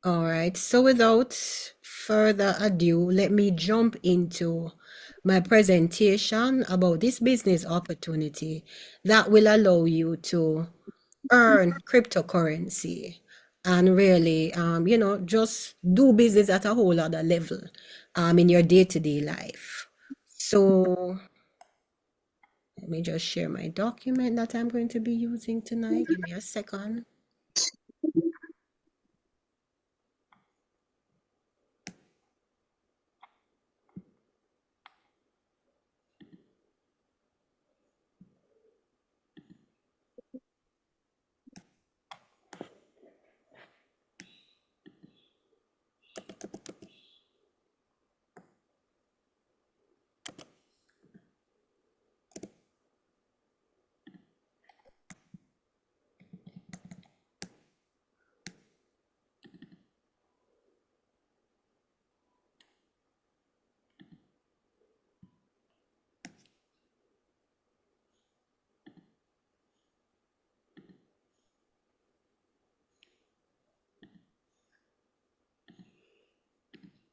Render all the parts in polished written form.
All right. So without further ado, let me jump into my presentation about this business opportunity that will allow you to earn cryptocurrency and really, just do business at a whole other level, in your day-to-day life. So let me just share my document that I'm going to be using tonight. Give me a second.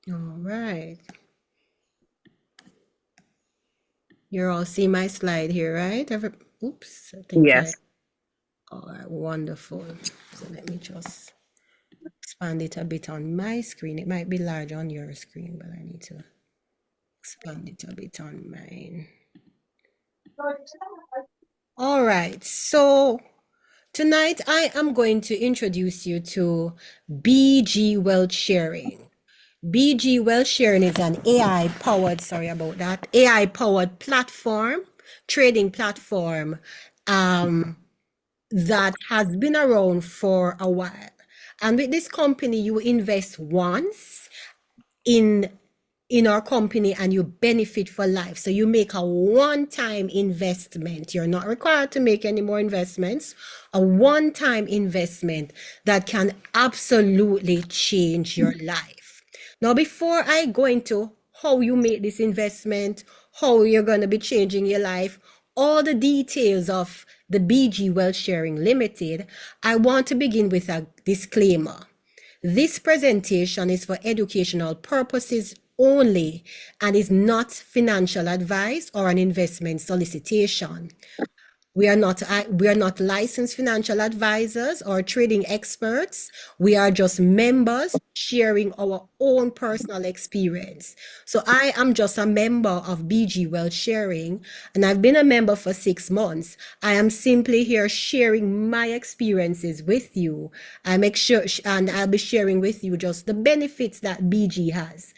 All right. You're all see my slide here, right? Oops, I think Yes. all right, wonderful. So let me just expand it a bit on my screen. It might be large on your screen, but I need to expand it a bit on mine. All right, so tonight I am going to introduce you to BG Wealth Sharing. BG Wealth Sharing is an AI powered, sorry about that, AI powered platform, trading platform, that has been around for a while. And with this company, you invest once in our company and you benefit for life. So you make a one-time investment. You're not required to make any more investments. A one-time investment that can absolutely change your life. Now, before I go into how you make this investment, how you're going to be changing your life, all the details of the BG Wealth Sharing Limited, I want to begin with a disclaimer. This presentation is for educational purposes only and is not financial advice or an investment solicitation. We are not licensed financial advisors or trading experts. We are just members sharing our own personal experience. So I am just a member of BG Wealth Sharing, and I've been a member for 6 months. I am simply here sharing my experiences with you. I make sure, and I'll be sharing with you just the benefits that BG has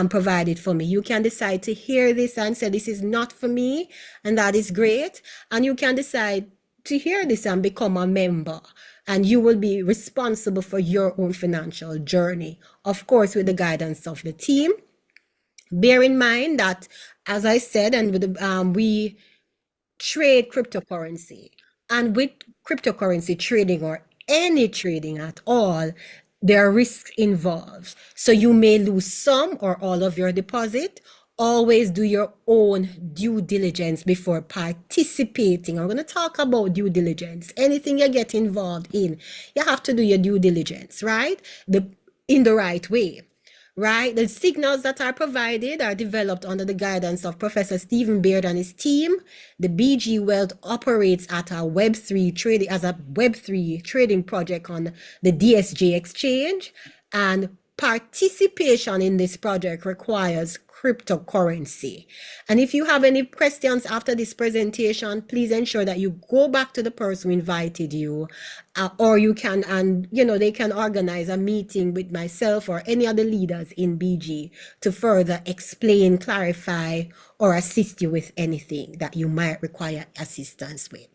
provided for me. You can decide to hear this and say, this is not for me, and that is great. And you can decide to hear this and become a member. And you will be responsible for your own financial journey, of course, with the guidance of the team. Bear in mind that, as I said, and with we trade cryptocurrency. And with cryptocurrency trading or any trading at all, there are risks involved. So you may lose some or all of your deposit. Always do your own due diligence before participating. I'm going to talk about due diligence. Anything you get involved in, you have to do your due diligence, right? In the right way, right? The signals that are provided are developed under the guidance of Professor Stephen Baird and his team. The BG Wealth operates at a Web3 trading as a Web3 trading project on the DSJ exchange, and participation in this project requires cryptocurrency. And if you have any questions after this presentation, please ensure that you go back to the person who invited you, or you can, and they can organize a meeting with myself or any other leaders in BG to further explain, clarify, or assist you with anything that you might require assistance with.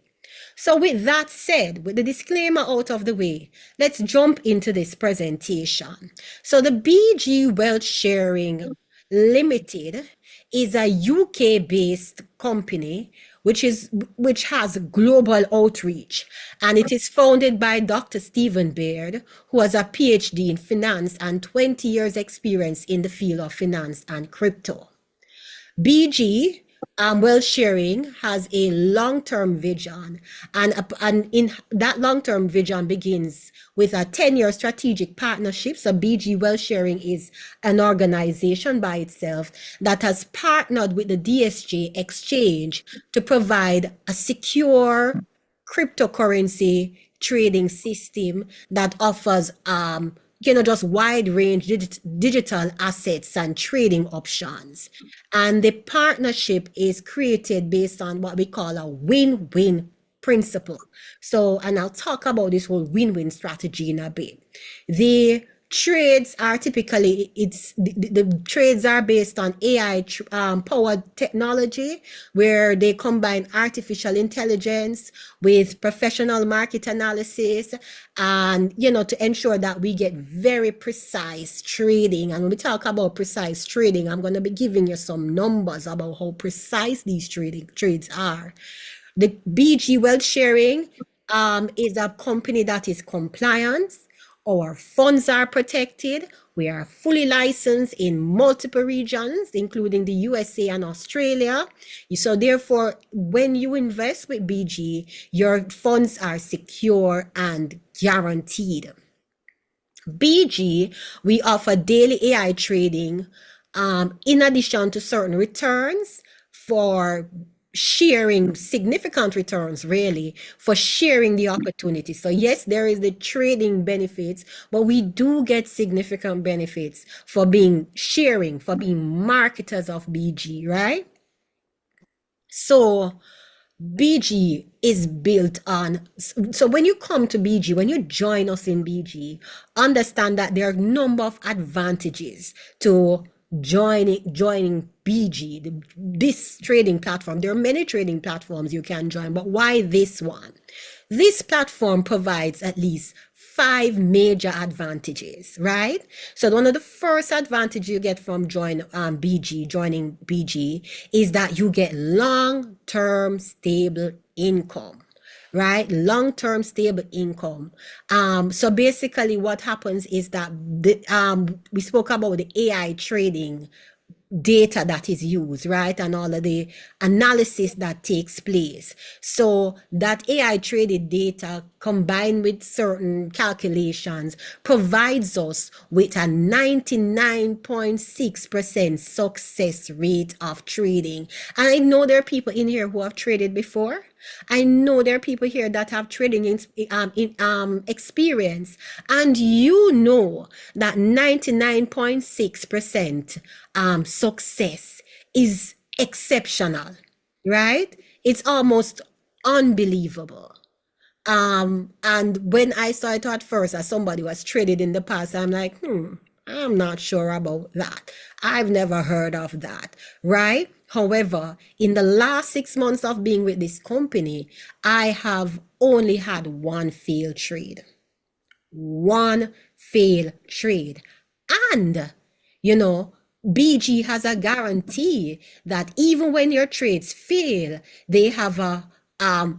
So with that said, with the disclaimer out of the way, let's jump into this presentation. So the BG Wealth Sharing Limited is a UK-based company which has global outreach, and it is founded by Dr. Stephen Baird, who has a PhD in finance and 20 years experience in the field of finance and crypto. BG Wealth sharing has a long-term vision, and in that long-term vision begins with a 10-year strategic partnership. So BG Wealth Sharing is an organization by itself that has partnered with the DSJ exchange to provide a secure cryptocurrency trading system that offers just wide range digital assets and trading options. And the partnership is created based on what we call a win-win principle. So, and I'll talk about this whole win-win strategy in a bit. The trades are typically the trades are based on AI powered technology, where they combine artificial intelligence with professional market analysis, and to ensure that we get very precise trading. And when we talk about precise trading, I'm going to be giving you some numbers about how precise these trading trades are. The BG Wealth Sharing is a company that is compliant. Our funds are protected. We are fully licensed in multiple regions, including the USA and Australia. So therefore, when you invest with BG, your funds are secure and guaranteed. BG, we offer daily AI trading in addition to certain returns for sharing significant returns, really, for sharing the opportunity. So yes, there is the trading benefits, but we do get significant benefits for being sharing, for being marketers of BG, right? So BG is built on. So when you come to BG, when you join us in BG, understand that there are a number of advantages to joining BG, this trading platform. There are many trading platforms you can join, but why this one? This platform provides at least 5 major advantages, right? So one of the first advantages you get from joining BG is that you get long-term stable income, right? Long-term stable income. So basically what happens is that we spoke about the AI trading data that is used, right? And all of the analysis that takes place. So that AI traded data combined with certain calculations provides us with a 99.6% success rate of trading. And I know there are people in here who have traded before. I know there are people here that have trading experience, and you know that 99.6% success is exceptional, right? It's almost unbelievable. And when I saw it at first, as somebody was traded in the past, I'm like, I'm not sure about that. I've never heard of that, right? However, in the last 6 months of being with this company, I have only had one failed trade. One failed trade. And, you know, BG has a guarantee that even when your trades fail, they have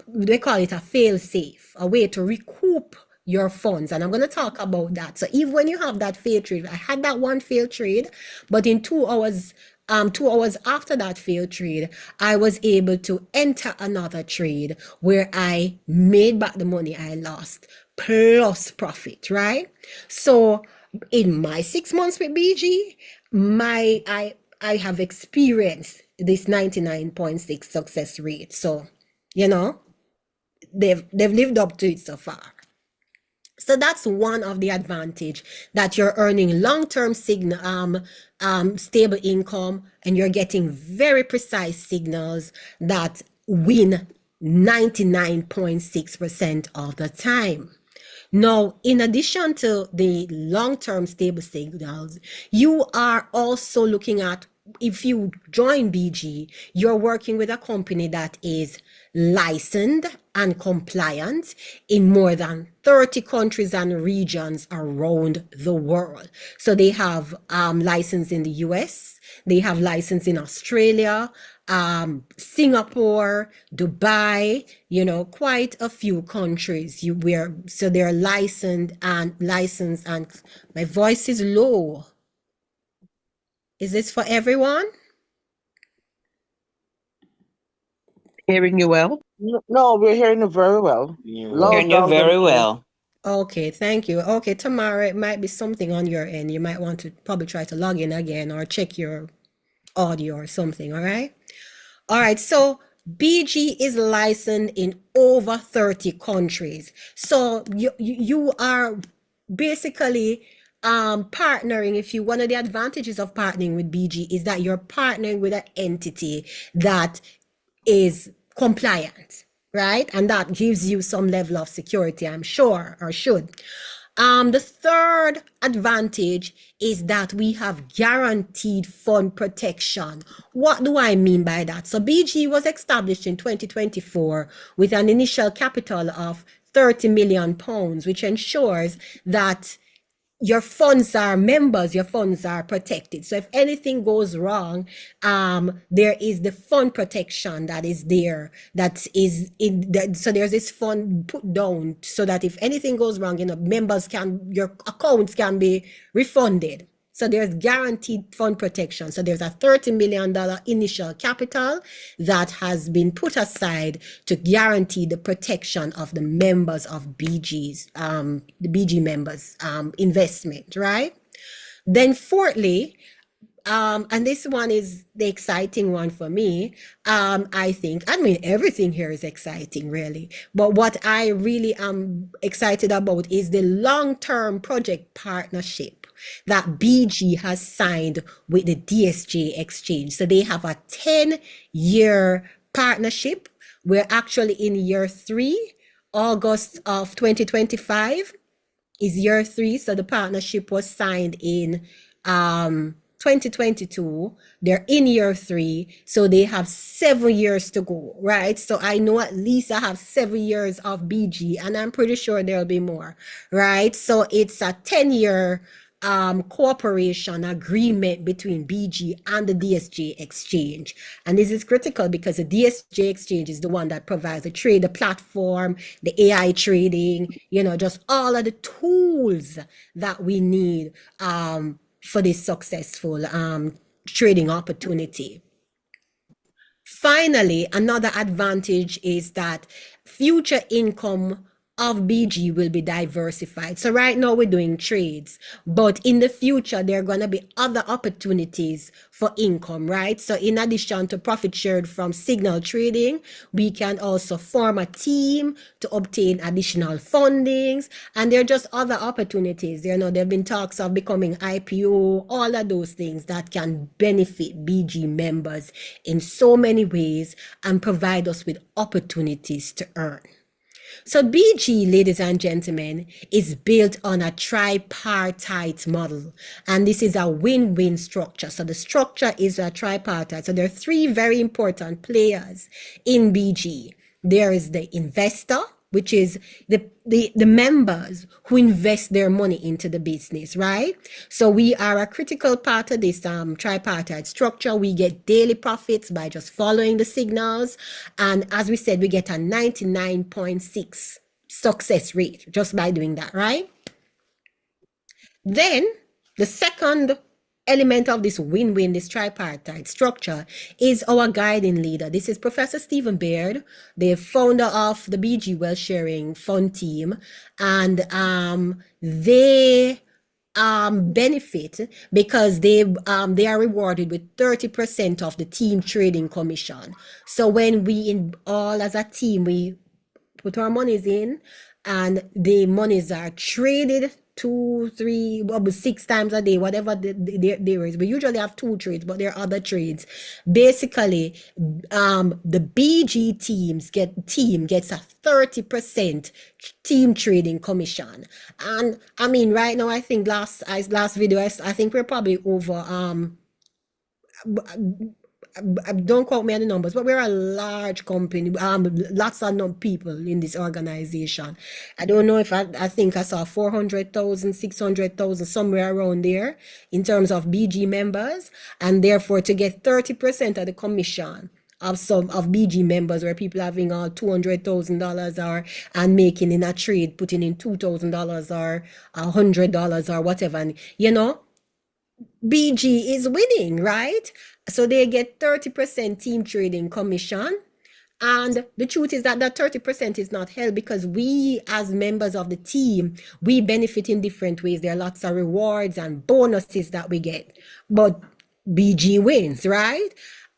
they call it a fail safe, a way to recoup your funds. And I'm going to talk about that. So even when you have that failed trade, I had that one failed trade, but in 2 hours, 2 hours after that failed trade, I was able to enter another trade where I made back the money I lost plus profit, right? So in my 6 months with BG, I have experienced this 99.6 success rate. So, you know, they've lived up to it so far. So that's one of the advantage, that you're earning long-term signal, stable income, and you're getting very precise signals that win 99.6% of the time. Now, in addition to the long-term stable signals, you are also looking at, if you join BG, you're working with a company that is licensed and compliant in more than 30 countries and regions around the world. So they have license in the US, they have license in Australia, Singapore, Dubai, quite a few countries so they're licensed, and my voice is low. Is this for everyone? Hearing you well? No, we're hearing you very well. Hearing Loud, you loud, and very clear. well. Okay, thank you. Okay, Tamara, it might be something on your end. You might want to probably try to log in again or check your audio or something, all right? All right, so BG is licensed in over 30 countries. So you are basically partnering. If you, one of the advantages of partnering with BG is that you're partnering with an entity that is compliant, right? And that gives you some level of security, I'm sure, or should. The third advantage is that we have guaranteed fund protection. What do I mean by that? So BG was established in 2024 with an initial capital of £30 million, which ensures that your funds are members, your funds are protected. So if anything goes wrong, there is the fund protection that is there, that is in that. So there's this fund put down so that if anything goes wrong, members can, your accounts can be refunded. So there's guaranteed fund protection. So there's a $30 million initial capital that has been put aside to guarantee the protection of the members of the BG members' investment, right? Then fourthly, and this one is the exciting one for me. I think, I mean, everything here is exciting, really. But what I really am excited about is the long-term project partnership that BG has signed with the DSJ Exchange. So they have a 10-year partnership. We're actually in year three, August of 2025 is year three. So the partnership was signed in 2022. They're in year three. So they have 7 years to go, right? So I know at least I have 7 years of BG, and I'm pretty sure there'll be more, right? So it's a 10-year cooperation agreement between BG and the DSJ Exchange. And this is critical because the DSJ Exchange is the one that provides the trade, the platform, the AI trading, just all of the tools that we need for this successful trading opportunity. Finally, another advantage is that future income of BG will be diversified. So right now we're doing trades, but in the future there are going to be other opportunities for income, right? So in addition to profit shared from signal trading, we can also form a team to obtain additional fundings, and there are just other opportunities. There've been talks of becoming IPO, all of those things that can benefit BG members in so many ways and provide us with opportunities to earn. So BG, ladies and gentlemen, is built on a tripartite model, and this is a win-win structure. So the structure is a tripartite. So there are three very important players in BG. There is the investor, which is the members who invest their money into the business, right? So we are a critical part of this tripartite structure. We get daily profits by just following the signals. And as we said, we get a 99.6 success rate just by doing that, right? Then the second element of this win-win, this tripartite structure, is our guiding leader. This is Professor Stephen Baird, the founder of the BG Wealth Sharing Fund team, and they benefit because they are rewarded with 30% of the team trading commission. So when we all as a team, we put our monies in, and the monies are traded 2, 3, well, 6 times a day, whatever there is. We usually have 2 trades, but there are other trades. Basically, the BG team gets a 30% team trading commission. And I mean, right now, I think last video, I think we're probably over don't quote me on the numbers, but we're a large company. Lots of people in this organization. I don't know if I think I saw 400,000, 600,000, somewhere around there in terms of BG members, and therefore to get 30% of the commission of some of BG members, where people having all $200,000 or and making in a trade, putting in $2,000 or $100 or whatever, and BG is winning, right? So they get 30% team trading commission, And the truth is that 30% is not held because we, as members of the team, we benefit in different ways. There are lots of rewards and bonuses that we get. But BG wins, right?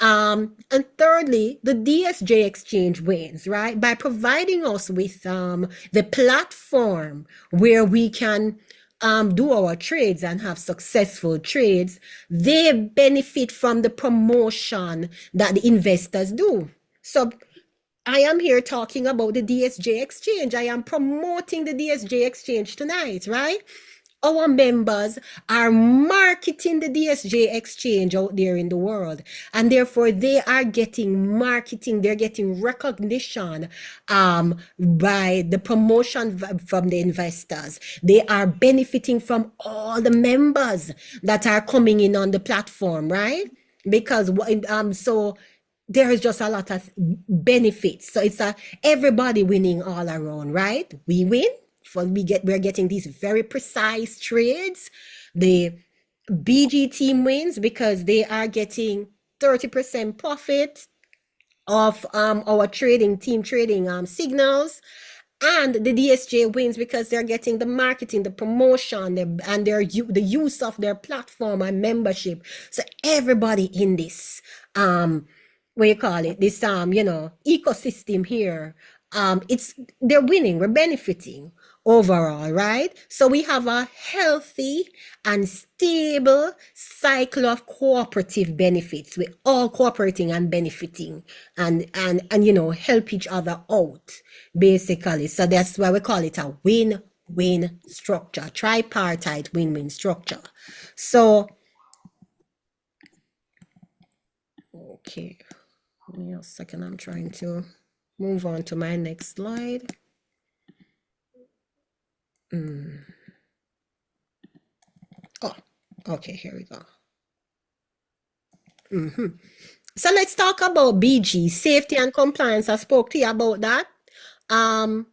And thirdly, the DSJ exchange wins, right? By providing us with the platform where we can do our trades and have successful trades, they benefit from the promotion that the investors do. So I am here talking about the DSJ exchange. I am promoting the DSJ exchange tonight, right? Our members are marketing the DSJ exchange out there in the world, and therefore they are getting marketing, they're getting recognition by the promotion from the investors. They are benefiting from all the members that are coming in on the platform, right? Because so there is just a lot of benefits. So it's a everybody winning all around, right? We win, for we're getting these very precise trades. The BG team wins because they are getting 30% profit of our trading team trading signals. And the DSJ wins because they're getting the marketing, the promotion, and the use of their platform and membership. So everybody in this what you call it, this ecosystem here, it's they're winning, we're benefiting overall, right? So we have a healthy and stable cycle of cooperative benefits. We're all cooperating and benefiting and help each other out, basically. So that's why we call it a win-win structure, tripartite win-win structure. So okay, give me a second, I'm trying to move on to my next slide. Oh, okay, here we go. So let's talk about BG, safety and compliance. I spoke to you about that. Um,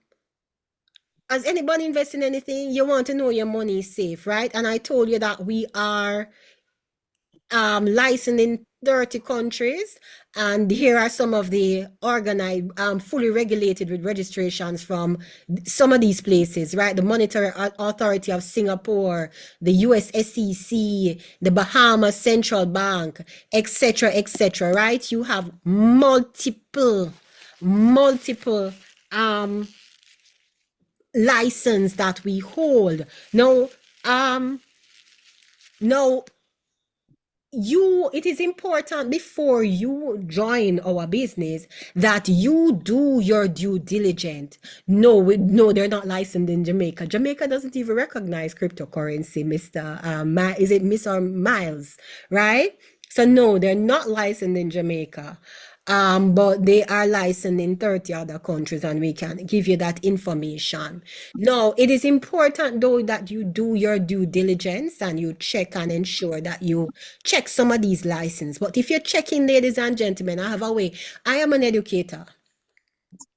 has anybody invest in anything? You want to know your money is safe, right? And I told you that we are licensed in 30 countries, and here are some of the organized, fully regulated with registrations from some of these places, right? The Monetary Authority of Singapore, the US SEC, the Bahamas Central Bank, etc., right? You have multiple license that we hold. Now it is important before you join our business that you do your due diligence. No, they're not licensed in Jamaica. Jamaica doesn't even recognize cryptocurrency, Mr. Is it Mr. Miles, right? So no, they're not licensed in Jamaica. But they are licensed in 30 other countries, and we can give you that information. Now, it is important though that you do your due diligence and you check and ensure that you check some of these licenses. But if you're checking, ladies and gentlemen, I have a way. I am an educator.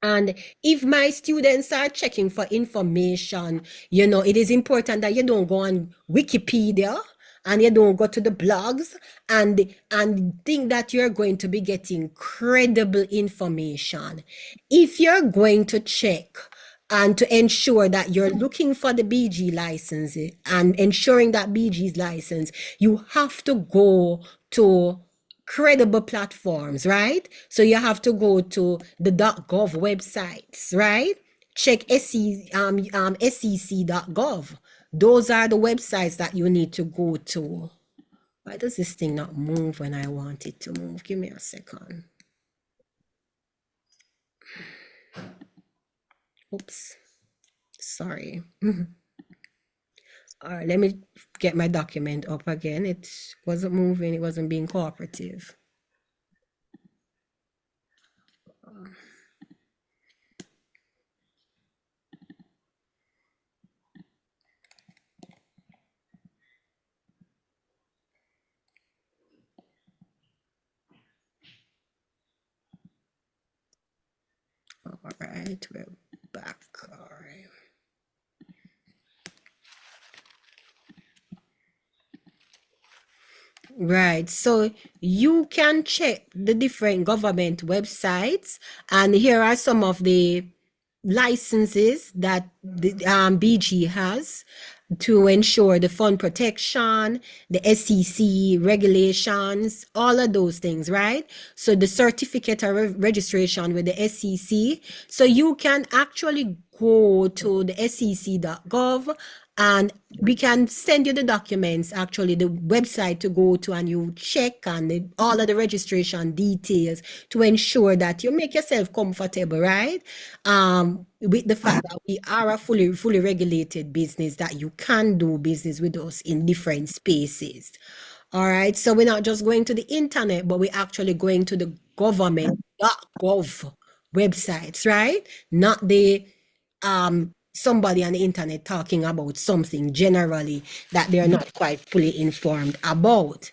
And if my students are checking for information, it is important that you don't go on Wikipedia and you don't go to the blogs and think that you're going to be getting credible information. If you're going to check and to ensure that you're looking for the BG license and ensuring that BG's license, you have to go to credible platforms, right? So you have to go to the .gov websites, right? Check sec.gov. Those are the websites that you need to go to. Why does this thing not move when I want it to move? Give me a second. Oops. Sorry. All right, let me get my document up again. It wasn't moving. It wasn't being cooperative. All right, we're back. All right. Right. So you can check the different government websites, and here are some of the licenses that the BG has to ensure the fund protection, the SEC regulations, all of those things, right? So the certificate of registration with the SEC. So you can actually go to the sec.gov, and we can send you the documents, actually the website to go to, and you check and all of the registration details to ensure that you make yourself comfortable, right? With the fact that we are a fully regulated business, that you can do business with us in different spaces. All right, so we're not just going to the internet, but we're actually going to the government.gov websites, right? Not the somebody on the internet talking about something generally that they're not quite fully informed about.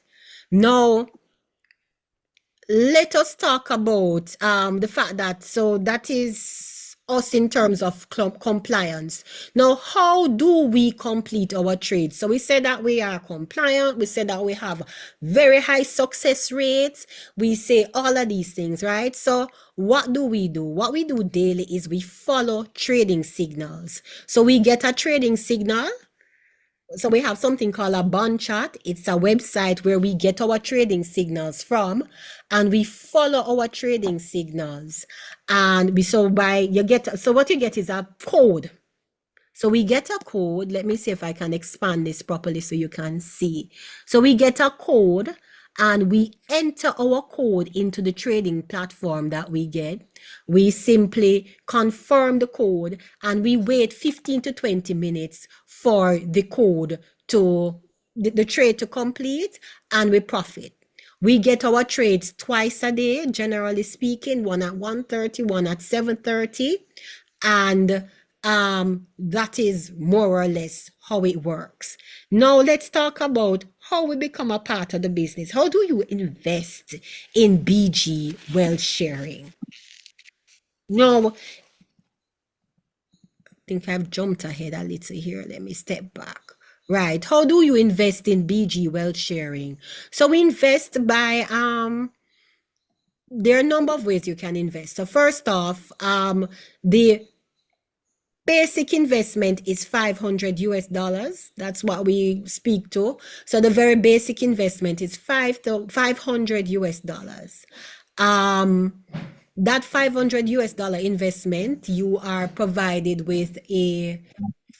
Now, let us talk about the fact that, so that is us in terms of compliance. Now, how do we complete our trades? So we said that we are compliant. We said that we have very high success rates. We say all of these things, right? So what do we do? What we do daily is we follow trading signals. So we get a trading signal. So we have something called a bond chart. It's a website where we get our trading signals from, and we follow our trading signals. And we, so by you get, so what you get is a code. So we get a code. Let me see if I can expand this properly so you can see. So we get a code, and we enter our code into the trading platform that we get. We simply confirm the code, and we wait 15 to 20 minutes for the code to the trade to complete, and we profit. We get our trades twice a day, generally speaking, one at 1:30, one at 7:30. And that is more or less how it works. Now let's talk about how we become a part of the business. How do you invest in BG wealth sharing? Now, I think I've jumped ahead a little here. Let me step back. Right. How do you invest in BG wealth sharing? So we invest by there are a number of ways you can invest. So first off, the basic investment is 500 US dollars. That's what we speak to. So the very basic investment is 500 US dollars. That 500 US dollar investment, you are provided with a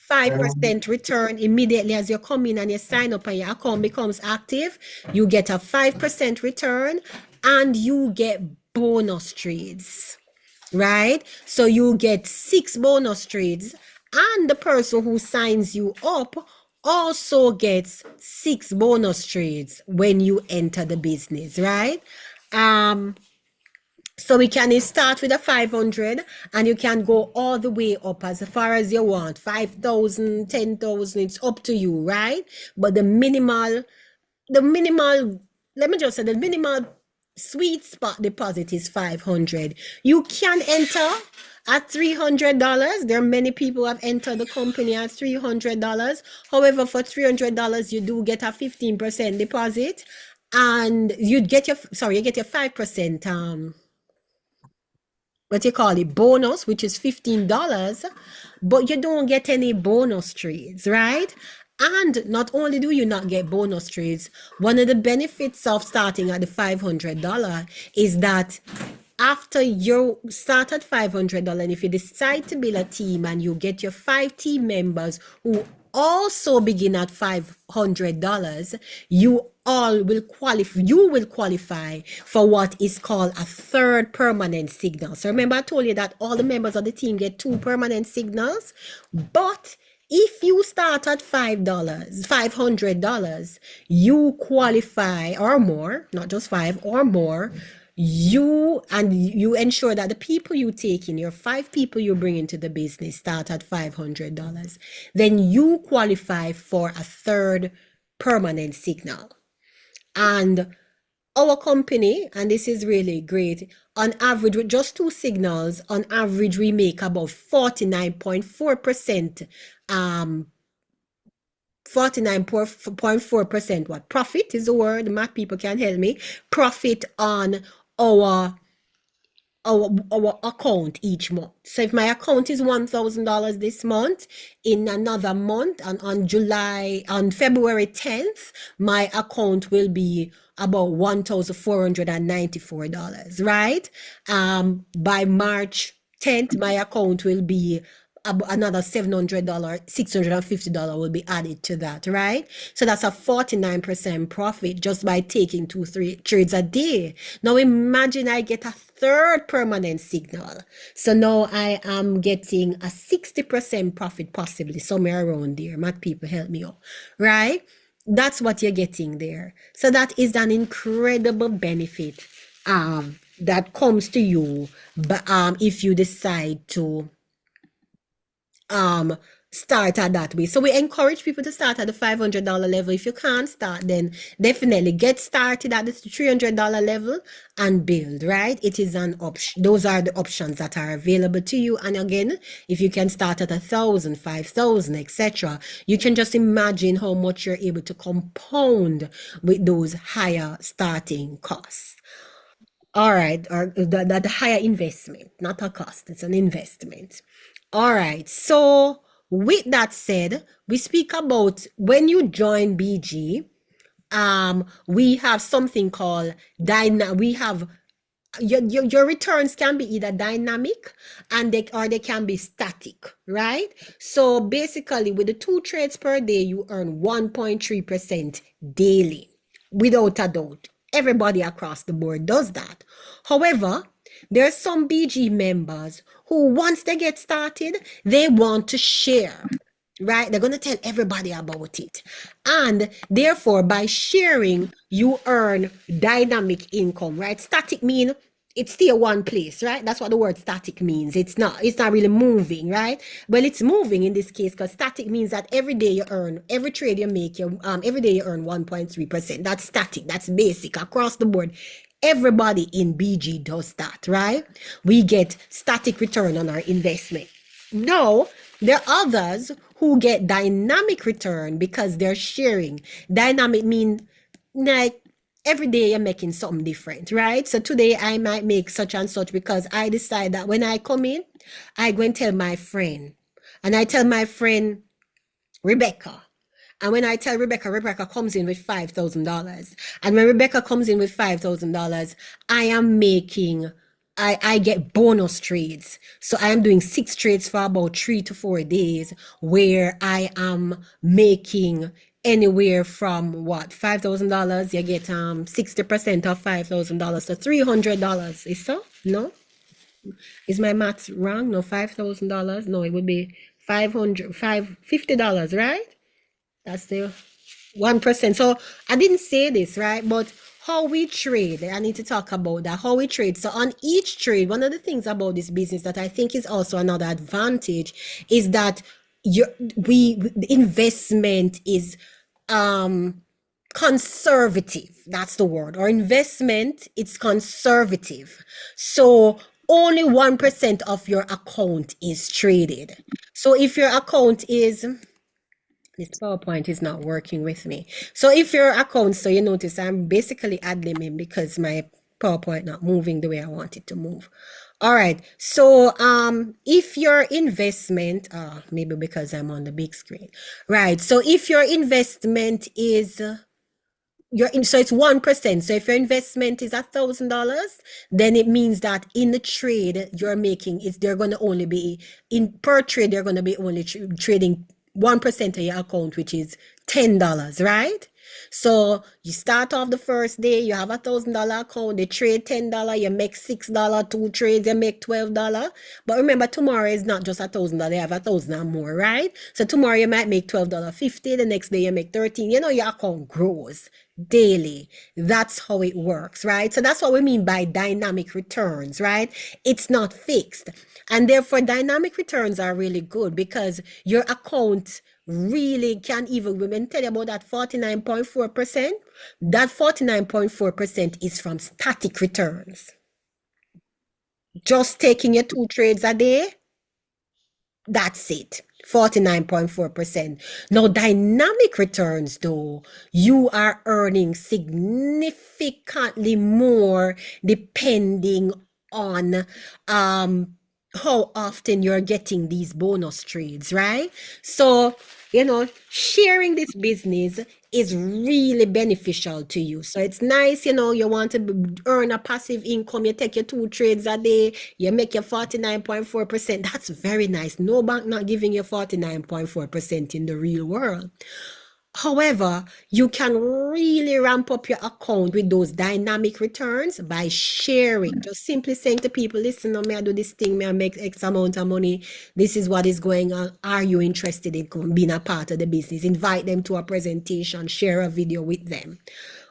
5% return immediately as you come in and you sign up and your account becomes active. You get a 5% return, and you get bonus trades, right? So you get 6 bonus trades, and the person who signs you up also gets 6 bonus trades when you enter the business, right? So we can start with a 500, and you can go all the way up as far as you want, 5,000, 10,000. It's up to you, right? But the minimal, let me just say, the minimal sweet spot deposit is 500. You can enter at $300. There are many people who have entered the company at $300. However, for $300, you do get a 15% deposit, and you get your 5% what you call it, bonus, which is $15, but you don't get any bonus trades, right? And not only do you not get bonus trades, one of the benefits of starting at the $500 is that after you start at $500, and if you decide to build a team and you get your 5 team members who also begin at $500, you will qualify for what is called a third permanent signal. So remember, I told you that all the members of the team get 2 permanent signals, but if you start at $500, you qualify, or more, not just 5 or more. You ensure that the people you take in, your 5 people you bring into the business, start at $500. Then you qualify for a third permanent signal. And our company, and this is really great, on average, with just 2 signals, on average, we make about 49.4% 49.4% what? Profit is the word. Math people can help me. Profit on our our account each month. So if my account is $1,000 this month, in another month, and on February 10th, my account will be about $1,494, right? By March 10th, my account will be another $700, $650 will be added to that, right? So that's a 49% profit just by taking 2, 3 trades a day. Now imagine I get a third permanent signal. So now I am getting a 60% profit, possibly somewhere around there. Math people help me out, right? That's what you're getting there. So that is an incredible benefit that comes to you, but if you decide to um start at that way. So we encourage people to start at the $500 level. If you can't start, then definitely get started at the $300 level and build, right? It is an option. Those are the options that are available to you. And again, if you can start at 1,000, 5,000, etc., you can just imagine how much you're able to compound with those higher starting costs. All right, or the higher investment, not a cost, it's an investment. All right, so with that said, we speak about when you join BG, we have something called we have your returns can be either dynamic and they can be static, right? So basically with the 2 trades per day, you earn 1.3% daily, without a doubt. Everybody across the board does that. However, there are some BG members who, once they get started, they want to share, right? They're going to tell everybody about it. And therefore, by sharing, you earn dynamic income, right? Static mean it stay one place, right? That's what the word static means. It's not really moving, right? Well, it's moving in this case because static means that every day you earn, every trade you make, every day you earn 1.3%. That's static. That's basic across the board. Everybody in BG does that, right? We get static return on our investment. No, there are others who get dynamic return because they're sharing. Dynamic mean like every day you're making something different, right? So today I might make such and such because I decide that when I come in, I go and tell my friend. And I tell my friend Rebecca. And when I tell Rebecca, Rebecca comes in with $5,000. And when Rebecca comes in with $5,000, I am making, I get bonus trades. So I am doing 6 trades for about 3 to 4 days where I am making anywhere from what, $5,000. You get 60% of $5,000, so $300. Is so? No? Is my maths wrong? No, $5,000. No, it would be 50, right? That's the 1%. So I didn't say this, right? But how we trade, I need to talk about that. How we trade. So on each trade, one of the things about this business that I think is also another advantage is that the investment is conservative. That's the word. Or investment, it's conservative. So only 1% of your account is traded. So if your account is, this PowerPoint is not working with me. So if your account, so you notice I'm basically ad-libbing because my PowerPoint not moving the way I want it to move. All right. So if your investment, maybe because I'm on the big screen. Right. So if your investment is so it's 1%. So if your investment is $1,000, then it means that in the trade you're making is they're going to only be in per trade, they're going to be only trading 1% of your account, which is $10, right? So you start off the first day, you have $1,000 account, they trade $10, you make $6, 2 trades, you make $12. But remember, tomorrow is not just $1,000, they have 1,000 or more, right? So tomorrow you might make $12.50, the next day you make 13. You know, your account grows daily. That's how it works, right? So that's what we mean by dynamic returns, right? It's not fixed. And therefore, dynamic returns are really good because your account really can even, women tell you about that 49.4%. That 49.4% is from static returns. Just taking your 2 trades a day, that's it. 49.4%. Now, dynamic returns, though, you are earning significantly more depending on how often you're getting these bonus trades, right? So, sharing this business is really beneficial to you. So it's nice, you want to earn a passive income. You take your 2 trades a day, you make your 49.4%. That's very nice. No bank not giving you 49.4% in the real world. However, you can really ramp up your account with those dynamic returns by sharing. Just simply saying to people, listen, may I do this thing, may I make X amount of money? This is what is going on. Are you interested in being a part of the business? Invite them to a presentation, share a video with them.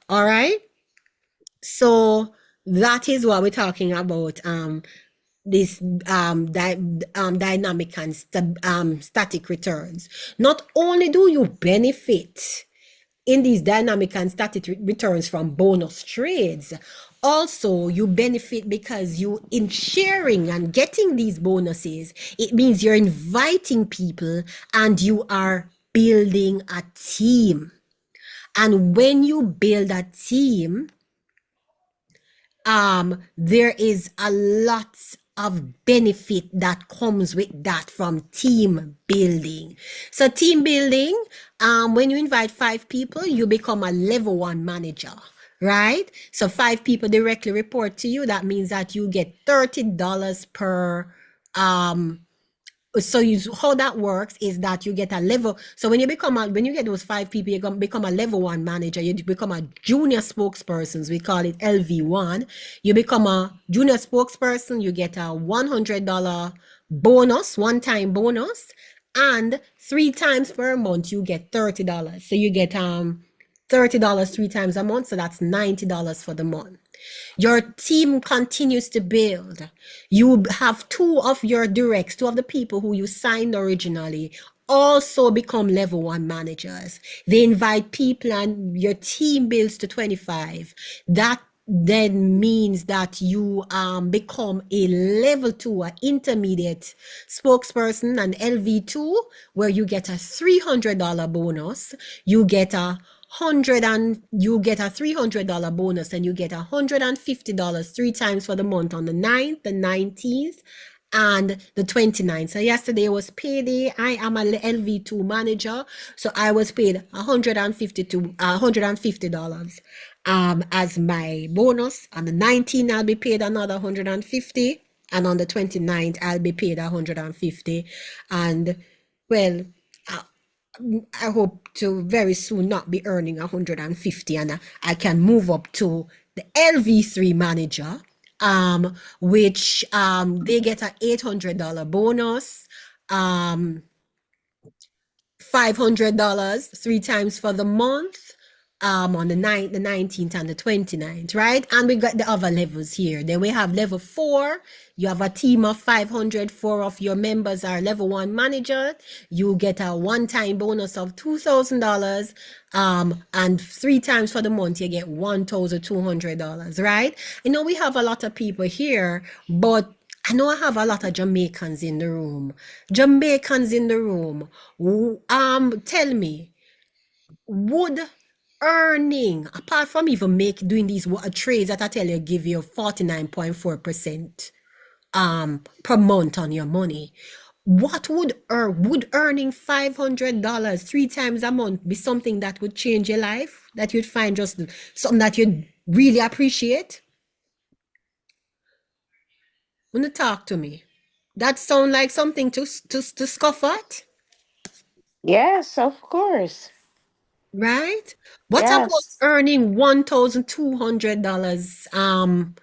All right. So that is what we're talking about. This dynamic and static returns. Not only do you benefit in these dynamic and static returns from bonus trades, also you benefit because you, in sharing and getting these bonuses, it means you're inviting people and you are building a team. And when you build a team, there is a lot of benefit that comes with that from team building. So team building, when you invite 5 people, you become a level 1 manager, right? So 5 people directly report to you. That means that you get $30 per so how that works is that you get a level. So when you get those 5 people, you're gonna become a level 1 manager. You become a junior spokesperson. We call it LV1. You become a junior spokesperson. You get a $100 bonus, one-time bonus, and 3 times per month you get $30. So you get $30 3 times a month. So that's $90 for the month. Your team continues to build. You have two of the people who you signed originally, also become level 1 managers. They invite people and your team builds to 25. That then means that you become a level 2, an intermediate spokesperson, an LV2, where you get a $300 bonus. You get a $300 bonus, and you get $150 3 times for the month on the 9th, the 19th, and the 29th. So yesterday was payday. I am a LV2 manager, so I was paid $150 as my bonus. On the 19th, I'll be paid another 150, and on the 29th, I'll be paid 150. And well, I hope to very soon not be earning 150, and I can move up to the LV3 manager, which they get a $800 bonus, $500 3 times for the month, on the 9th, the 19th, and the 29th, right? And we got the other levels here. Then we have level 4. You have a team of 500. 4 of your members are level 1 manager. You get a one-time bonus of $2,000. And 3 times for the month, you get $1,200, right? We have a lot of people here, but I know I have a lot of Jamaicans in the room. Tell me, would earning, apart from even doing these trades that I tell you give you 49.4% per month on your money, what would earning $500 3 times a month be something that would change your life, that you'd find just something that you'd really appreciate? When you talk to me, that sound like something to scoff at, Yes, of course. right? What about Yes, earning $1,200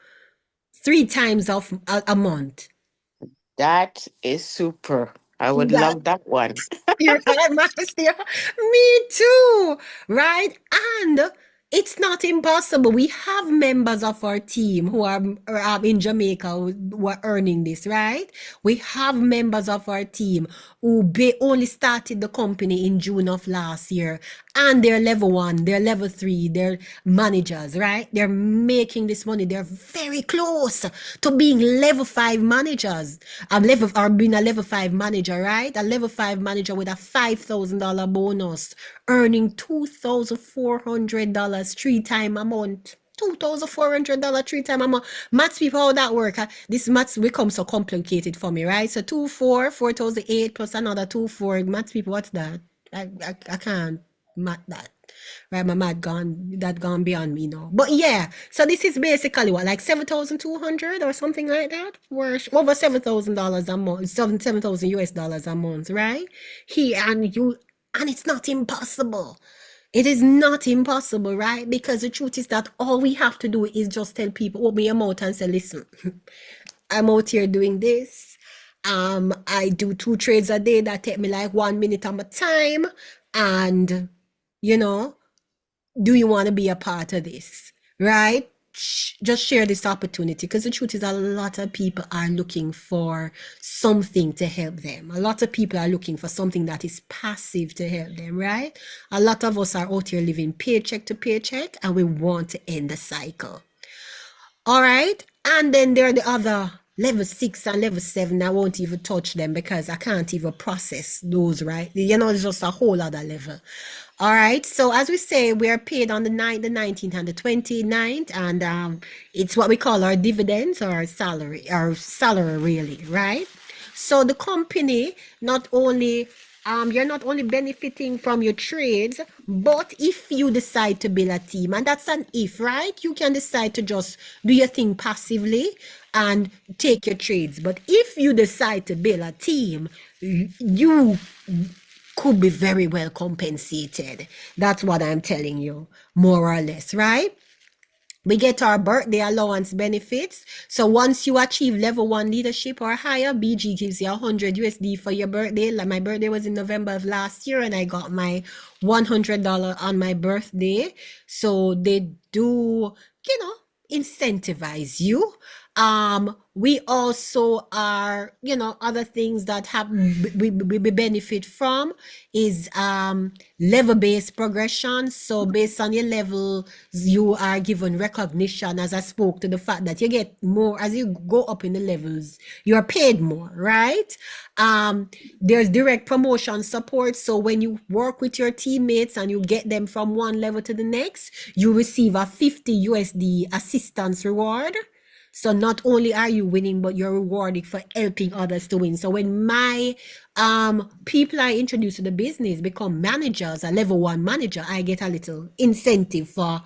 3 times of a month? that is super. I would That love that one. you're Marcia. Me too, right? And it's not impossible. We have members of our team who are in Jamaica who are earning this, right? We have members of our team who only started the company in June of last year, and they're level 1, they're level 3, they're managers, right? They're making this money. They're very close to being level 5 managers. Being a level 5 manager, right? A level 5 manager with a $5,000 bonus, earning $2,400 3 times a month. $2,400 3 times a month. Maths people, how that work? This maths becomes so complicated for me, right? So 4,008 plus another 2,4. Maths people, what's that? I can't math that. Right, my math gone beyond me now. But yeah, so this is basically what, like 7,200 or something like that? Or over $7,000 a month, 7,000 US dollars a month, right? And it's not impossible. It is not impossible, right? Because the truth is that all we have to do is just tell people, open your mouth and say, listen, I'm out here doing this. I do 2 trades a day that take me like 1 minute of my time. And, you know, do you want to be a part of this? Right? Just share this opportunity, because the truth is a lot of people are looking for something to help them. A lot of people are looking for something that is passive to help them, right? A lot of us are out here living paycheck to paycheck, and we want to end the cycle. All right. And then there are the other level 6 and level 7. I won't even touch them because I can't even process those, right? It's just a whole other level. All right. So as we say, we are paid on the 9th, the 19th, and the 29th. And it's what we call our dividends or our salary really, right? So the company not only you're not only benefiting from your trades, but if you decide to build a team, and that's an if, right? You can decide to just do your thing passively and take your trades. But if you decide to build a team, you could be very well compensated. That's what I'm telling you, more or less, right? We get our birthday allowance benefits. So once you achieve level 1 leadership or higher, BG gives you 100 USD for your birthday. Like my birthday was in November of last year, and I got my $100 on my birthday. So they do, incentivize you. We also are, other things that we benefit from is level-based progression. So based on your level, you are given recognition. As I spoke to the fact that you get more as you go up in the levels, you are paid more, right? There's direct promotion support. So when you work with your teammates and you get them from one level to the next, you receive a 50 USD assistance reward. So not only are you winning, but you're rewarded for helping others to win. So when my people I introduce to the business become managers, a level 1 manager, I get a little incentive for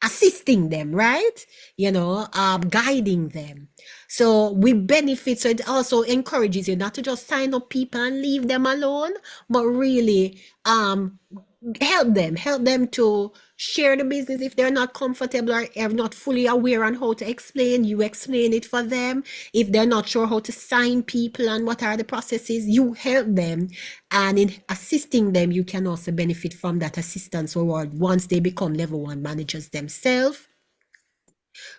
assisting them, right? Guiding them. So we benefit. So it also encourages you not to just sign up people and leave them alone, but really help them to share the business. If they're not comfortable or are not fully aware on how to explain, you explain it for them. If they're not sure how to sign people and what are the processes, you help them. And in assisting them, you can also benefit from that assistance reward once they become level 1 managers themselves.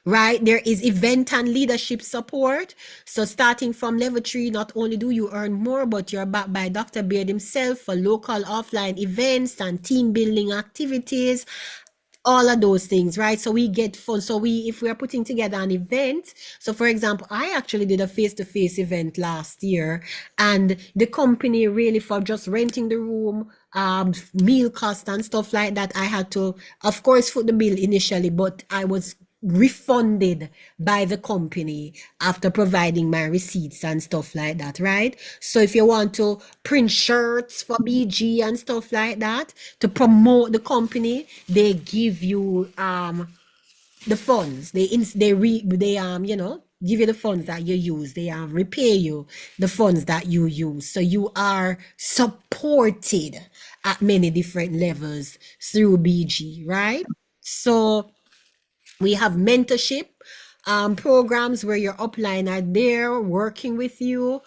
Right? There is event and leadership support. So starting from level 3, not only do you earn more, but you're backed by Dr. Beard himself for local offline events and team building activities, all of those things, right? So we get fun. So if we are putting together an event, so for example, I actually did a face-to-face event last year, and the company really, for just renting the room, meal cost and stuff like that, I had to, of course, foot the bill initially, but I was refunded by the company after providing my receipts and stuff like that, right? So if you want to print shirts for BG and stuff like that to promote the company, they give you the funds. They give you the funds that you use. They repay you the funds that you use. So you are supported at many different levels through BG, right? So we have mentorship programs where your upline are there working with you.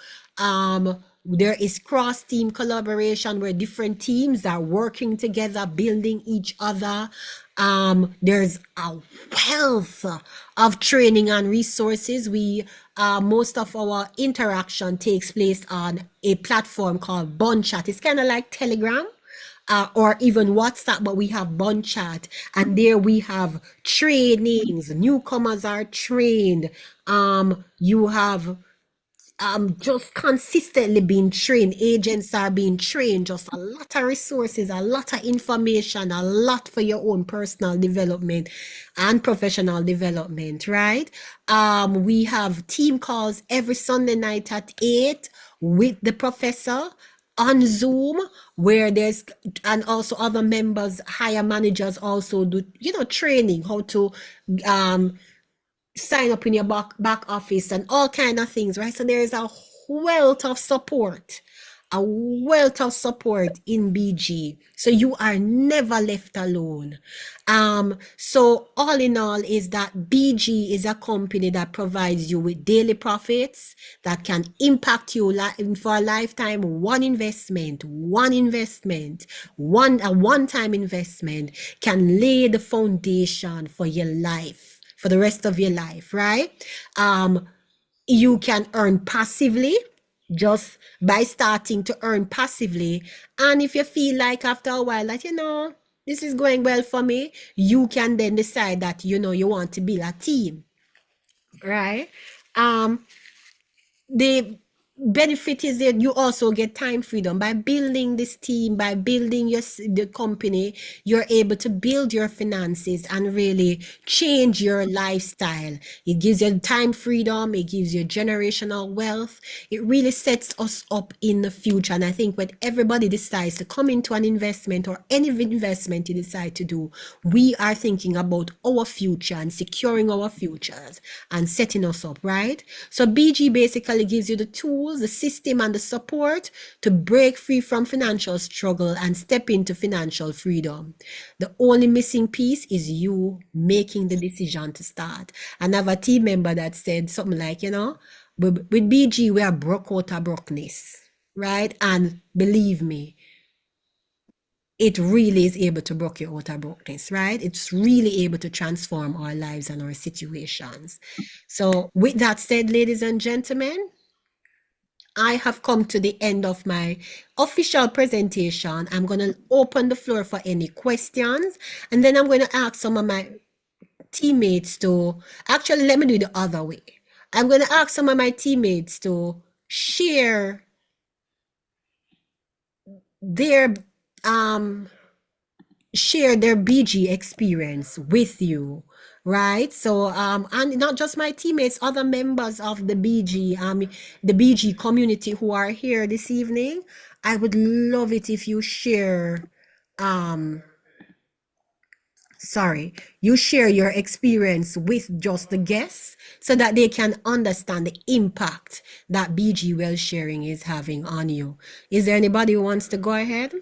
There is cross team collaboration where different teams are working together, building each other. There's a wealth of training and resources. Most of our interaction takes place on a platform called Bun Chat. It's kind of like Telegram, or even WhatsApp, but we have Bun Chat, and there we have trainings. Newcomers are trained. You have just consistently being trained. Agents are being trained. Just a lot of resources, a lot of information, a lot for your own personal development and professional development, right? We have team calls every Sunday night at 8 with the professor on Zoom, where there's, and also other members, higher managers also do, training how to um sign up in your back office and all kind of things, right? So there is a wealth of support, a wealth of support in BG. So you are never left alone. So all in all is that BG is a company that provides you with daily profits that can impact you for a lifetime. A one-time investment can lay the foundation for your life, for the rest of your life, right? You can earn passively just by starting to earn passively. And if you feel like after a while that, this is going well for me, you can then decide that, you want to build a team, right? Um, the benefit is that you also get time freedom by building this team, by building the company. You're able to build your finances and really change your lifestyle. It gives you time freedom, it gives you generational wealth. It really sets us up in the future. And I think when everybody decides to come into an investment or any investment you decide to do, we are thinking about our future and securing our futures and setting us up, right? So BG basically gives you the tools, the system, and the support to break free from financial struggle and step into financial freedom. The only missing piece is you making the decision to start. And I have a team member that said something like, with BG, we are broke out of brokenness, right? And believe me, it really is able to break you out of brokenness, right? It's really able to transform our lives and our situations. So, with that said, ladies and gentlemen, I have come to the end of my official presentation. I'm going to open the floor for any questions, and then I'm going to ask some of my teammates to actually, let me do it the other way. I'm going to ask some of my teammates to share their um BG experience with you, right? So and not just my teammates, other members of the BG community who are here this evening. I would love it if you share um you share your experience with just the guests so that they can understand the impact that BG well sharing is having on you. Is there anybody who wants to go ahead?